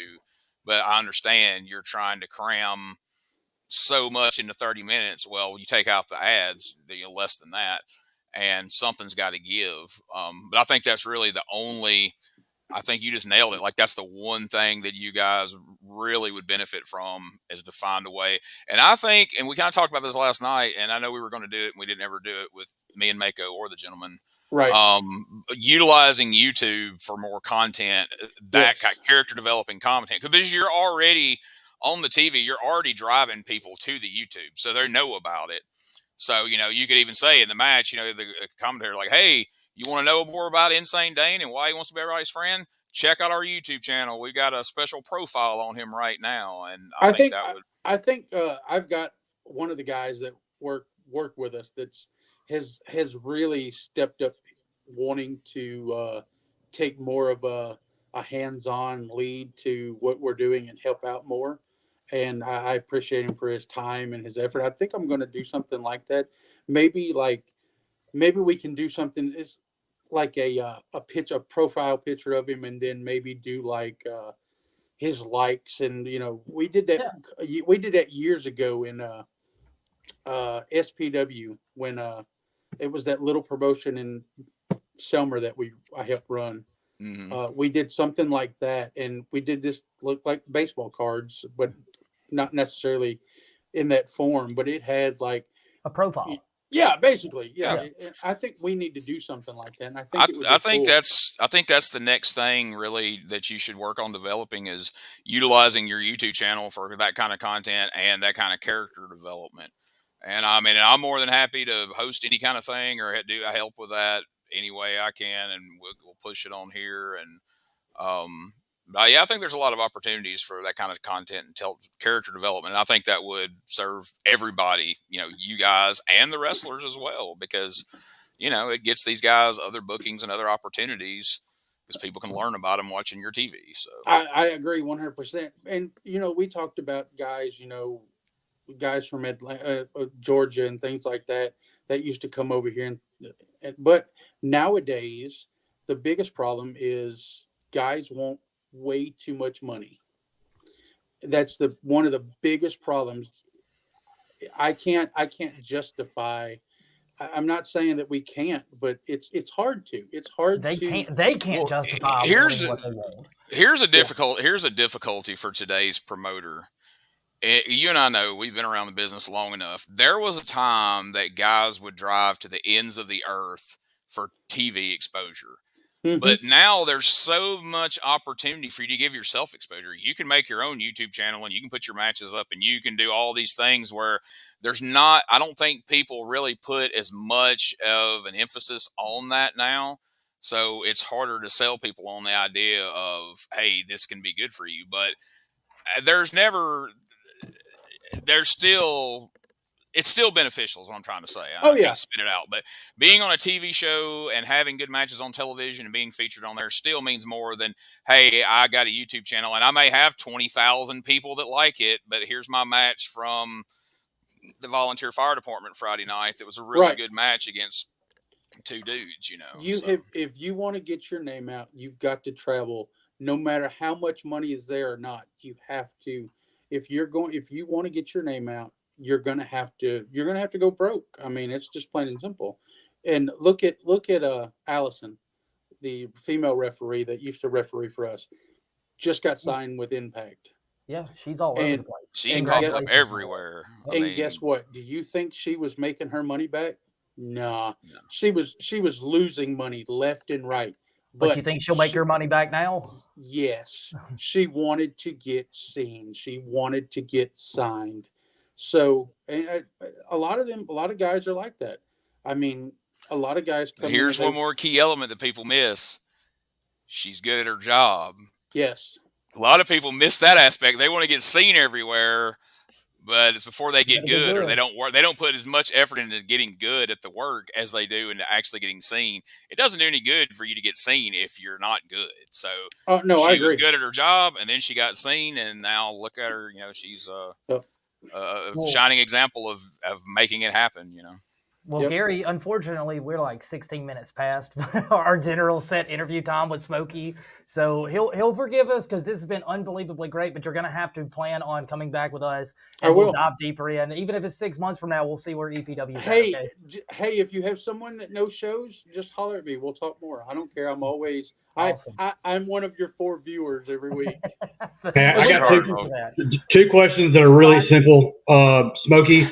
but I understand you're trying to cram so much into 30 minutes. Well, you take out the ads, less than that, and something's got to give. But I think that's really the only. I think you just nailed it. Like, that's the one thing that you guys really would benefit from, is to find a way. And I think, and we kind of talked about this last night, and I know we were going to do it, and we didn't ever do it with me and Mako or the gentleman. Right. Utilizing YouTube for more content, that Yes. character developing content, because you're already on the TV, you're already driving people to the YouTube, so they know about it. So, you could even say in the match, the commentator, like, hey, you want to know more about Insane Dane and why he wants to be everybody's friend? Check out our YouTube channel. We got a special profile on him right now. And I think that would. I think I've got one of the guys that work with us that's has really stepped up, wanting to take more of a hands-on lead to what we're doing and help out more. And I appreciate him for his time and his effort. I think I'm going to do something like that. Maybe we can do something. It's like a profile picture of him, and then maybe do like his likes. And we did that. Yeah. We did that years ago in SPW, when it was that little promotion in Selmer that I helped run. Mm-hmm. We did something like that, and we did this look like baseball cards, but not necessarily in that form. But it had like A profile. yeah, basically, yeah. Yeah. I think we need to do something like that, and I think that's the next thing really that you should work on developing, is utilizing your YouTube channel for that kind of content and that kind of character development. And I mean, I'm more than happy to host any kind of thing or do help with that any way I can, and we'll push it on here. And but yeah, I think there's a lot of opportunities for that kind of content and character development. And I think that would serve everybody, you guys and the wrestlers as well, because, it gets these guys other bookings and other opportunities, because people can learn about them watching your TV. So I agree 100%. And, we talked about guys, guys from Atlanta, Georgia and things like that used to come over here. But nowadays, the biggest problem is guys want way too much money. That's one of the biggest problems. I can't justify. I'm not saying that we can't, but it's hard to. It's hard. They can't justify what they want. Here's a difficulty for today's promoter. You and I know, we've been around the business long enough. There was a time that guys would drive to the ends of the earth for TV exposure. Mm-hmm. But now there's so much opportunity for you to give yourself exposure. You can make your own YouTube channel, and you can put your matches up, and you can do all these things where I don't think people really put as much of an emphasis on that now. So it's harder to sell people on the idea of, hey, this can be good for you. But it's still beneficial is what I'm trying to say. I can't spit it out. But being on a TV show and having good matches on television and being featured on there still means more than, hey, I got a YouTube channel and I may have 20,000 people that like it, but here's my match from the volunteer fire department Friday night. That was a really good match against two dudes, If you want to get your name out, you've got to travel. No matter how much money is there or not, you have to. If you want to get your name out, you're gonna have to go broke. I mean, it's just plain and simple. And look at Allison, the female referee that used to referee for us, just got signed with Impact. Yeah, she's all over the place. She popped up everywhere. Guess what? Do you think she was making her money back? Nah. No. She was losing money left and right. But you think she'll make her money back now? Yes. She wanted to get seen. She wanted to get signed. So and a lot of guys are like that. I mean, a lot of guys come Here's in. one more key element that people miss. She's good at her job. Yes. A lot of people miss that aspect. They want to get seen everywhere, but it's before they get good, or they don't work. They don't put as much effort into getting good at the work as they do into actually getting seen. It doesn't do any good for you to get seen if you're not good. So, Oh no, I she agree. was good at her job, and then she got seen, and now look at her. You know, she's a shining example of making it happen. You know. Well, Yep. Gary, unfortunately, we're like 16 minutes past our general set interview time with Smokey. So he'll forgive us because this has been unbelievably great, but you're going to have to plan on coming back with us. And we'll dive deeper in. Even if it's 6 months from now, we'll see where EPW is at. Okay? Hey, if you have someone that knows shows, just holler at me. We'll talk more. I don't care. I'm always awesome. I'm one of your 4 viewers every week. Okay, I got two questions that are really simple. Smokey,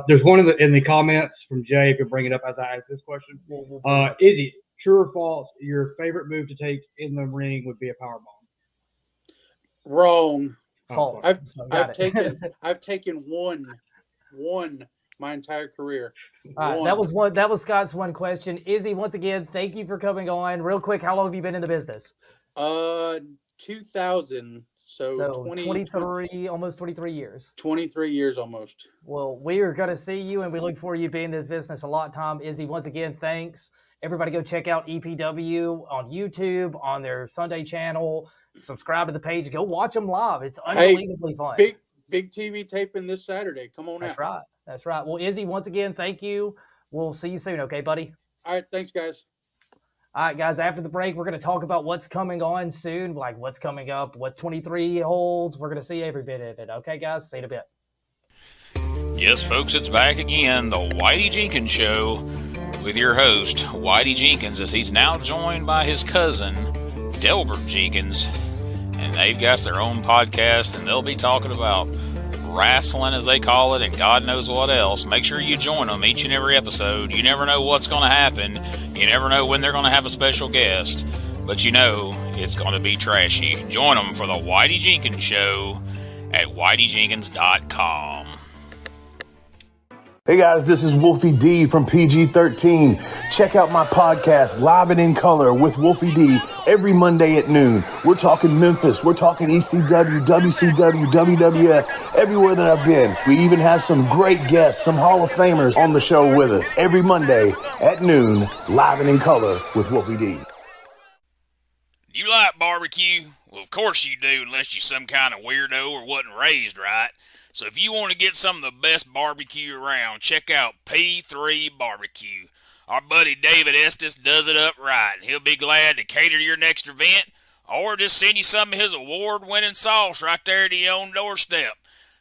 there's one in the comments from Jay. If you bring it up as I ask this question, Izzy, true or false? Your favorite move to take in the ring would be a power bomb. Wrong. False. I've taken one my entire career. That was Scott's one question. Izzy, once again, thank you for coming on. Real quick, how long have you been in the business? 2000. So 23, almost 23 years. 23 years almost. Well, we are going to see you, and we look forward to you being in this business a lot, Tom. Izzy, once again, thanks. Everybody go check out EPW on YouTube, on their Sunday channel. Subscribe to the page. Go watch them live. It's unbelievably fun. Big TV taping this Saturday. Come on out. That's right. Well, Izzy, once again, thank you. We'll see you soon, okay, buddy? All right, thanks, guys. All right, guys, after the break, we're going to talk about what's coming on soon, like what's coming up, what 23 holds. We're going to see every bit of it. Okay, guys? See you in a bit. Yes, folks, it's back again, the Whitey Jenkins Show with your host, Whitey Jenkins, as he's now joined by his cousin, Delbert Jenkins, and they've got their own podcast, and they'll be talking about wrestling, as they call it, and God knows what else. Make sure you join them each and every episode. You never know what's going to happen. You never know when they're going to have a special guest, but you know it's going to be trashy. Join them for the Whitey Jenkins Show at whiteyjenkins.com. Hey guys, this is Wolfie D from PG-13. Check out my podcast, Live and in Color with Wolfie D, every Monday at noon. We're talking Memphis, we're talking ECW, WCW, WWF, everywhere that I've been. We even have some great guests, some Hall of Famers on the show with us. Every Monday at noon, Live and in Color with Wolfie D. You like barbecue? Well, of course you do, unless you're some kind of weirdo or wasn't raised right. So if you want to get some of the best barbecue around, check out P3 Barbecue. Our buddy David Estes does it up right. He'll be glad to cater your next event or just send you some of his award-winning sauce right there to your own doorstep.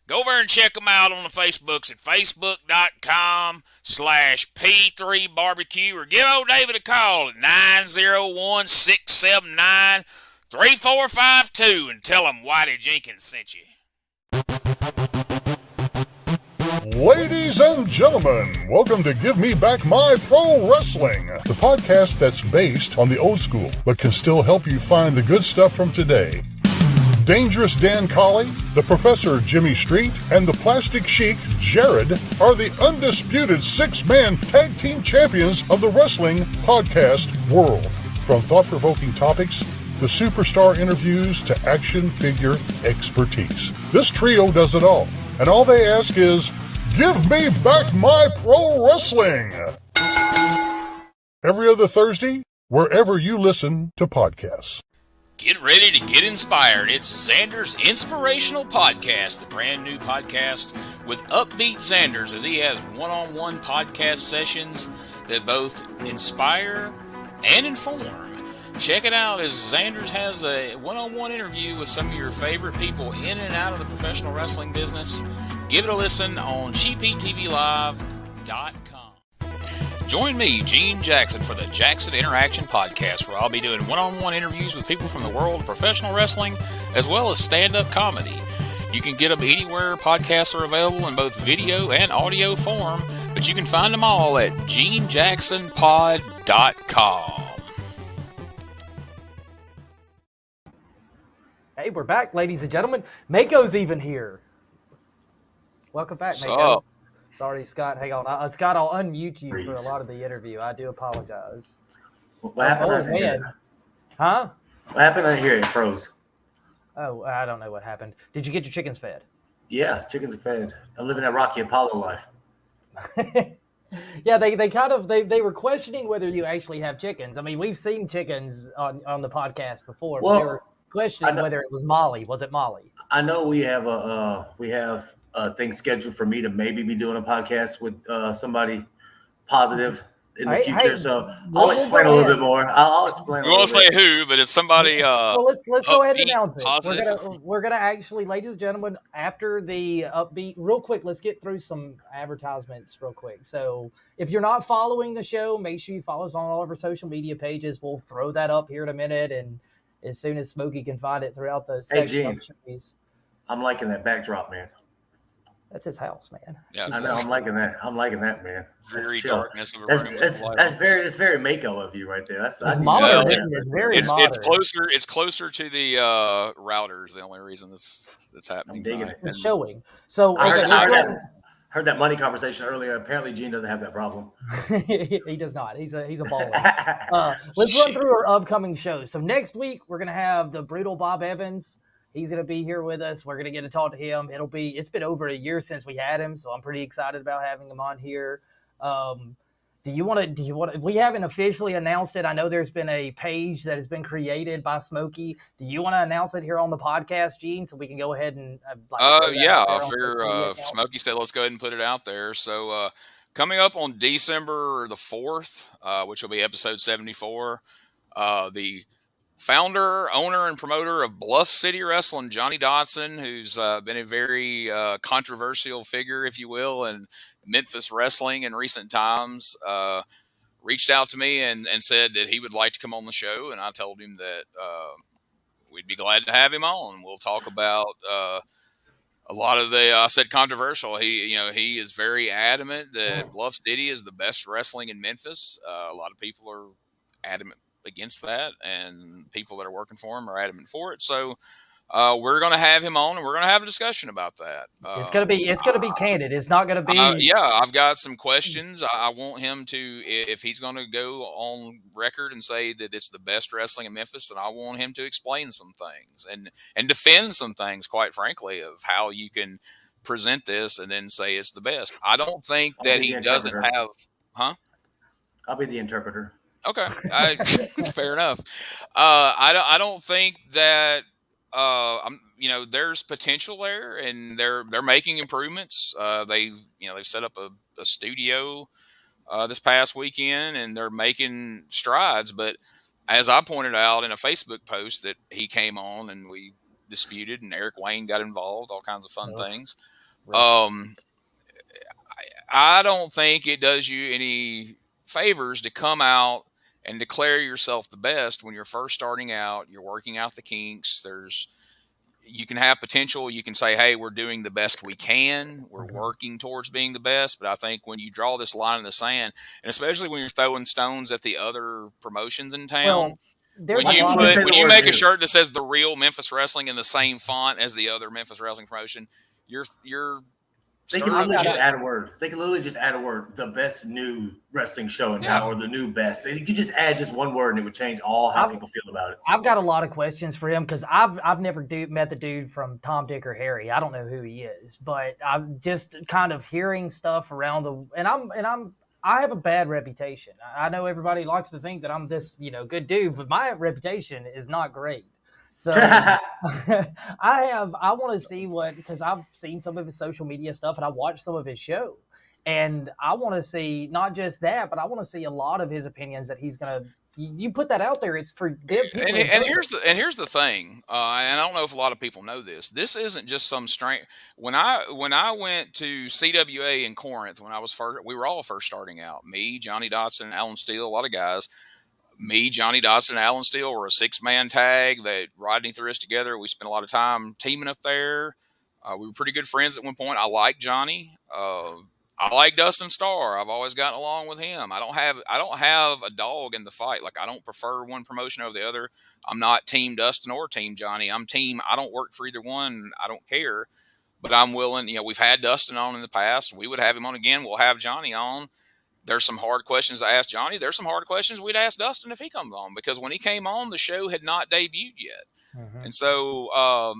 Go over and check them out on the Facebooks at facebook.com/P3 Barbecue or give old David a call at 901-679-3452 and tell him Whitey Jenkins sent you. Ladies and gentlemen, welcome to Give Me Back My Pro Wrestling, the podcast that's based on the old school, but can still help you find the good stuff from today. Dangerous Dan Colley, the Professor Jimmy Street, and the Plastic Sheik Jared are the undisputed 6-man tag team champions of the wrestling podcast world. From thought-provoking topics to superstar interviews to action figure expertise. This trio does it all, and all they ask is, give me back my pro wrestling! Every other Thursday, wherever you listen to podcasts. Get ready to get inspired. It's Xander's Inspirational Podcast, the brand new podcast with upbeat Xanders, as he has one-on-one podcast sessions that both inspire and inform. Check it out as Xanders has a one-on-one interview with some of your favorite people in and out of the professional wrestling business. Give it a listen on CheapHeatTVLive.com. Join me, Gene Jackson, for the Jackson Interaction Podcast, where I'll be doing one-on-one interviews with people from the world of professional wrestling, as well as stand-up comedy. You can get them anywhere podcasts are available in both video and audio form, but you can find them all at GeneJacksonPod.com. Hey, we're back, ladies and gentlemen. Mako's even here. Welcome back, What's Mako. up? Sorry, Scott. Hang on. Scott, I'll unmute you for a lot of the interview. I do apologize. What happened? Oh, man. Huh? What happened? I hear it froze. Oh, I don't know what happened. Did you get your chickens fed? Yeah, chickens are fed. I'm living that Rocky Apollo life. Yeah, they were questioning whether you actually have chickens. I mean, we've seen chickens on the podcast before, but they were questioning whether it was Molly. Was it Molly? I know we have a thing scheduled for me to maybe be doing a podcast with somebody positive in the future. So I'll explain a little bit more. I'll explain. We won't say who, but it's somebody. Well, let's go ahead and announce it. Positive. We're gonna actually, ladies and gentlemen, after the upbeat, real quick. Let's get through some advertisements real quick. So if you're not following the show, make sure you follow us on all of our social media pages. We'll throw that up here in a minute, and as soon as Smokey can find it throughout the section. I'm liking that backdrop, man. That's his house, man. Yeah, I know. I'm liking that, man. Very darkness of a room. That's very Mako of you right there. That's modern. It's very modern. It's closer to the routers. The only reason that's happening. I'm digging it. It's showing. So I heard that money conversation earlier. Apparently, Gene doesn't have that problem. He does not. He's a baller. Let's run through our upcoming shows. So next week we're gonna have the brutal Bob Evans. He's going to be here with us. We're going to get to talk to him. It's been over a year since we had him, so I'm pretty excited about having him on here. We haven't officially announced it. I know there's been a page that has been created by Smokey. Do you want to announce it here on the podcast, Gene, so we can go ahead and I figure Smokey said let's go ahead and put it out there. So coming up on December the 4th, which will be episode 74, the founder, owner, and promoter of Bluff City Wrestling, Johnny Dotson, who's been a very controversial figure, if you will, in Memphis wrestling in recent times, reached out to me and said that he would like to come on the show. And I told him that we'd be glad to have him on. We'll talk about a lot of I said controversial. He is very adamant that Bluff City is the best wrestling in Memphis. A lot of people are adamant against that, and people that are working for him are adamant for it. So we're going to have him on, and we're going to have a discussion about that. It's going to be candid. It's not going to be. I've got some questions. I want him to, if he's going to go on record and say that it's the best wrestling in Memphis, then I want him to explain some things and defend some things, quite frankly, of how you can present this and then say it's the best. I don't think that he doesn't have, I'll be the interpreter. Okay, fair enough. I don't think that there's potential there, and they're making improvements. They've set up a studio this past weekend, and they're making strides. But as I pointed out in a Facebook post that he came on and we disputed, and Eric Wayne got involved, all kinds of fun things. Right. I don't think it does you any favors to come out and declare yourself the best when you're first starting out. You're working out the kinks. You can have potential. You can say, hey, we're doing the best we can. We're working towards being the best. But I think when you draw this line in the sand, and especially when you're throwing stones at the other promotions in town, when you make a shirt that says the real Memphis Wrestling in the same font as the other Memphis Wrestling promotion, you're They can literally just add a word. They can literally just add a word. The best new wrestling show in town, or the new best. You could just add just one word, and it would change how people feel about it. I've got a lot of questions for him because I've never met the dude from Tom, Dick, or Harry. I don't know who he is, but I'm just kind of hearing stuff around I have a bad reputation. I know everybody likes to think that I'm this good dude, but my reputation is not great. So I want to see because I've seen some of his social media stuff and I watched some of his show, and I want to see not just that, but I want to see a lot of his opinions that he's going to, you put that out there. It's for people. And here's the thing. And I don't know if a lot of people know this. This isn't just some strange, when I went to CWA in Corinth, we were all first starting out, me, Johnny Dotson, Alan Steele, a lot of guys. Me, Johnny Dotson, and Alan Steele were a 6-man tag that Rodney threw us together. We spent a lot of time teaming up there. We were pretty good friends at one point. I like Johnny. I like Dustin Starr. I've always gotten along with him. I don't have a dog in the fight. Like, I don't prefer one promotion over the other. I'm not team Dustin or team Johnny. I'm team. I don't work for either one. I don't care. but I'm willing. We've had Dustin on in the past. We would have him on again. We'll have Johnny on. There's some hard questions I asked Johnny. There's some hard questions we'd ask Dustin if he comes on, because when he came on, the show had not debuted yet. Mm-hmm. And so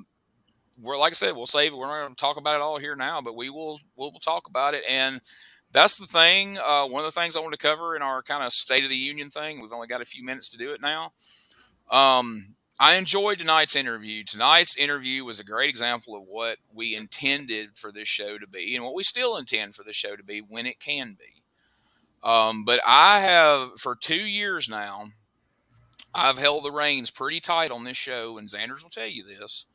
we're, like I said, we'll save it. We're not going to talk about it all here now, but we'll talk about it. And that's the thing. One of the things I want to cover in our kind of State of the Union thing, we've only got a few minutes to do it now. I enjoyed tonight's interview. Tonight's interview was a great example of what we intended for this show to be and what we still intend for this show to be when it can be. But I have, for 2 years now, I've held the reins pretty tight on this show, and Xanders will tell you this.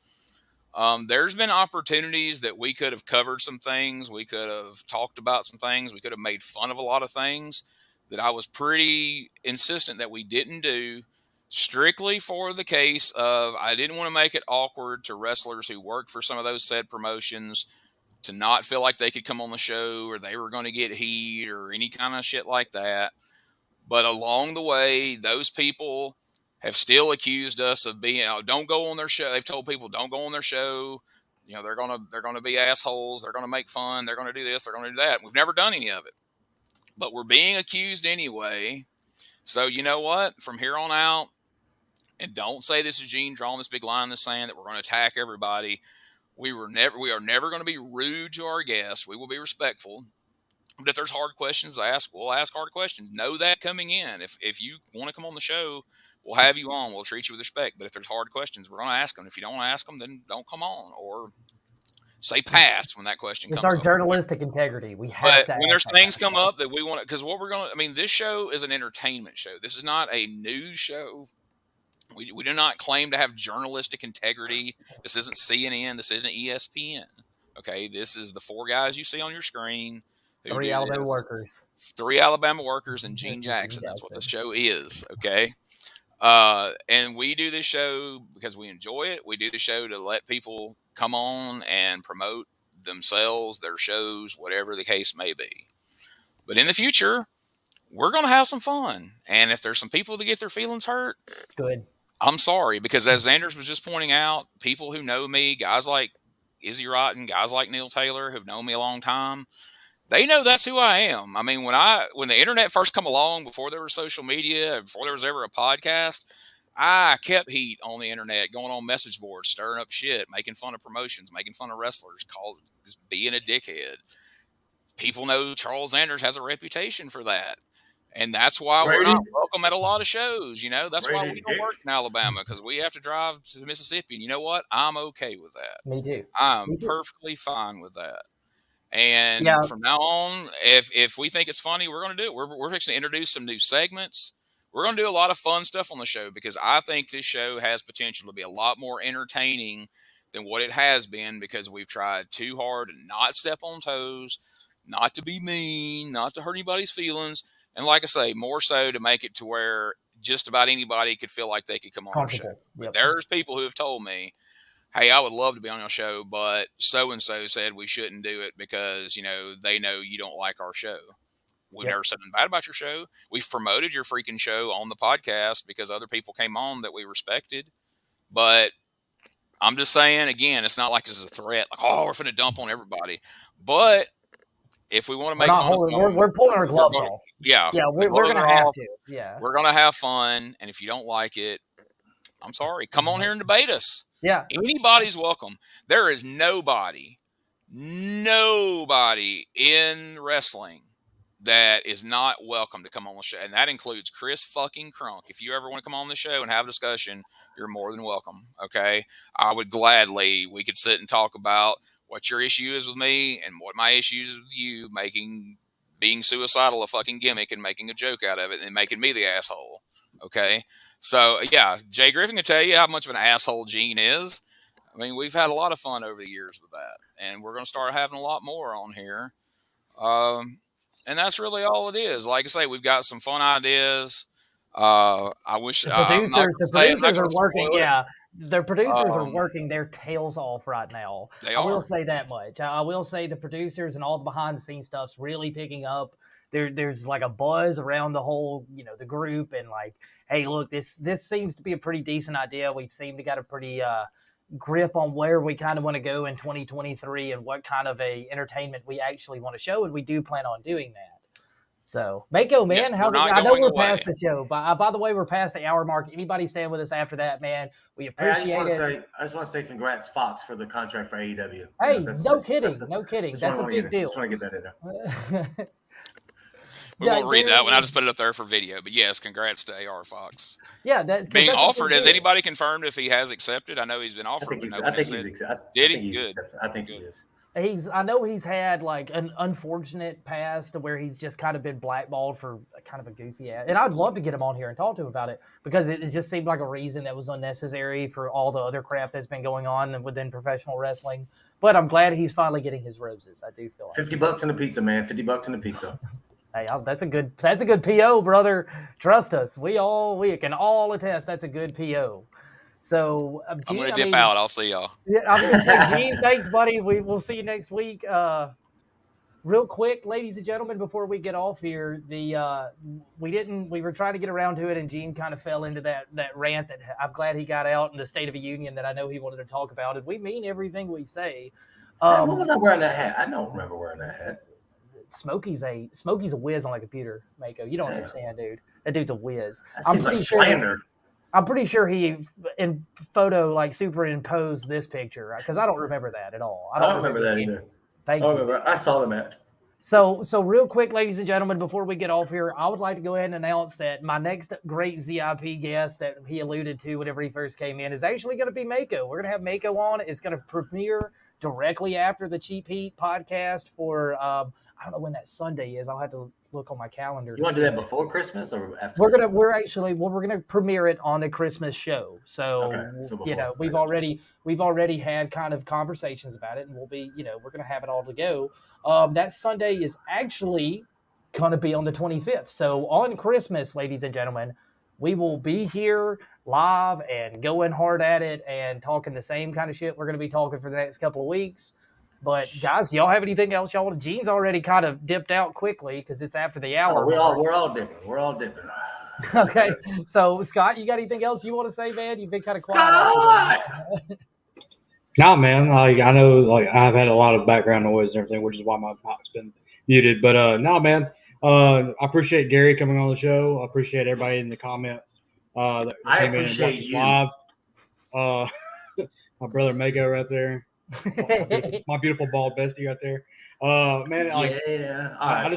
There's been opportunities that we could have covered some things. We could have talked about some things. We could have made fun of a lot of things that I was pretty insistent that we didn't do, strictly for the case of I didn't want to make it awkward to wrestlers who work for some of those said promotions to not feel like they could come on the show or they were going to get heat or any kind of shit like that. But along the way, those people have still accused us of being, don't go on their show. They've told people, don't go on their show. They're going to be assholes. They're going to make fun. They're going to do this. They're going to do that. We've never done any of it, but we're being accused anyway. So you know what? From here on out, and don't say this is Gene drawing this big line in the sand that we're going to attack everybody. We are never going to be rude to our guests. We will be respectful. But if there's hard questions to ask, we'll ask hard questions. Know that coming in. If you want to come on the show, we'll have you on. We'll treat you with respect. But if there's hard questions, we're going to ask them. If you don't want to ask them, then don't come on. Or say pass when that question comes up. It's our journalistic integrity. We have to. When there's things come up that we want to, because what we're going to, this show is an entertainment show. This is not a news show. We do not claim to have journalistic integrity. This isn't CNN. This isn't ESPN. Okay, this is the 4 guys you see on your screen. 3 Alabama workers. 3 Alabama workers and Gene Jackson. That's what the show is. Okay, and we do this show because we enjoy it. We do the show to let people come on and promote themselves, their shows, whatever the case may be. But in the future, we're going to have some fun. And if there's some people that get their feelings hurt, good. I'm sorry, because as Xanders was just pointing out, people who know me, guys like Izzy Rotten, guys like Neil Taylor, who've known me a long time, they know that's who I am. When the internet first come along, before there was social media, before there was ever a podcast, I kept heat on the internet, going on message boards, stirring up shit, making fun of promotions, making fun of wrestlers, being a dickhead. People know Charles Xanders has a reputation for that. And that's why we're not welcome at a lot of shows. That's why we don't work in Alabama, because we have to drive to Mississippi. And you know what? I'm okay with that. Me too. I'm perfectly fine with that. And from now on, if we think it's funny, we're going to do it. We're fixing to introduce some new segments. We're going to do a lot of fun stuff on the show, because I think this show has potential to be a lot more entertaining than what it has been, because we've tried too hard to not step on toes, not to be mean, not to hurt anybody's feelings. And like I say, more so to make it to where just about anybody could feel like they could come on our show. But there's people who have told me, hey, I would love to be on your show, but so-and-so said we shouldn't do it because, they know you don't like our show. We've never said anything bad about your show. We've promoted your freaking show on the podcast because other people came on that we respected. But I'm just saying, again, it's not like this is a threat. Like, we're finna dump on everybody. But if we want to make fun of someone, we're pulling our gloves off. Yeah, we're going to have to. Yeah, we're going to have fun, and if you don't like it, I'm sorry. Come on here and debate us. Yeah, anybody's welcome. There is nobody in wrestling that is not welcome to come on the show, and that includes Chris fucking Crunk. If you ever want to come on the show and have a discussion, you're more than welcome. Okay, I would gladly. We could sit and talk about what your issue is with me and what my issue is with you, being suicidal a fucking gimmick and making a joke out of it and making me the asshole. Okay. So yeah, Jay Griffin can tell you how much of an asshole Gene is. We've had a lot of fun over the years with that, and we're going to start having a lot more on here. And that's really all it is. Like I say, we've got some fun ideas. I wish the producers are working. Yeah. The producers are working their tails off right now. I will say that much. I will say the producers and all the behind-the-scenes stuff's really picking up. There's like a buzz around the whole, the group, and like, hey, look, this seems to be a pretty decent idea. We've seemed to got a pretty grip on where we kind of want to go in 2023 and what kind of a entertainment we actually want to show, and we do plan on doing that. So, Mako, man, Yes, how's it? we're not I know going we're away. past the show, but by the way, we're past the hour mark. Anybody staying with us after that, man, we Hey, appreciate I just want to say congrats, Fox, for the contract for AEW. Hey, That's no just- kidding, that's a- no kidding. just That's a wanna big get it- deal. Just want to get that in there. We won't read that one. I just put it up there for video. But yes, congrats to AR Fox. Yeah, that Being that's a offered. big Has deal. anybody confirmed if he has accepted? I know he's been I offered. think but he's. no I one think has he's. said- I Did think he? he's Good. accepted. I think he is. I know he's had like an unfortunate past to where he's just kind of been blackballed for kind of a goofy ass. And I'd love to get him on here and talk to him about it because it just seemed like a reason that was unnecessary for all the other crap that's been going on within professional wrestling. But I'm glad he's finally getting his roses. I do feel like $50 in the pizza, man. $50 in the pizza. hey, that's a good PO, brother. Trust us. We can all attest that's a good PO. So I'm going to dip out. I'll see y'all. Yeah, I'm going to say, Gene, thanks, buddy. We'll see you next week. Real quick, ladies and gentlemen, before we get off here, we were trying to get around to it, and Gene kind of fell into that rant that I'm glad he got out in the State of the Union that I know he wanted to talk about. And we mean everything we say. What was I wearing that hat? I don't remember wearing that hat. Smokey's a whiz on a computer, Mako. You don't understand, dude. That dude's a whiz. That seems like slander. I'm pretty sure he in photo like superimposed this picture because I don't remember that at all. I don't remember that either. Thank you. Remember. I saw the match. So real quick, ladies and gentlemen, before we get off here, I would like to go ahead and announce that my next great ZIP guest that he alluded to whenever he first came in is actually going to be Mako. We're going to have Mako on. It's going to premiere directly after the Cheap Heat podcast for I don't know when that Sunday is. I'll have to look on my calendar. You want to do that before Christmas or after? We're gonna premiere it on the Christmas show. So, we've already had kind of conversations about it, and we're gonna have it all to go. That Sunday is actually gonna be on the 25th. So on Christmas, ladies and gentlemen, we will be here live and going hard at it and talking the same kind of shit we're gonna be talking for the next couple of weeks. But guys, y'all have anything else y'all want? Gene's already kind of dipped out quickly because it's after the hour. We're all dipping. We're all dipping. Okay, so Scott, you got anything else you want to say, man? You've been kind of quiet. No, man. I know, I've had a lot of background noise and everything, which is why my mic's been muted. But no, man. I appreciate Gary coming on the show. I appreciate everybody in the comments. I appreciate you. Live. My brother Mako right there. My beautiful bald bestie right there. Man, All right.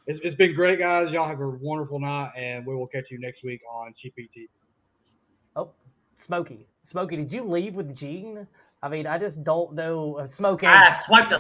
It's been great, guys. Y'all have a wonderful night, and we will catch you next week on CheapHeatTV. Oh, Smokey, did you leave with Gene? I mean, I just don't know. Smokey. I swiped the.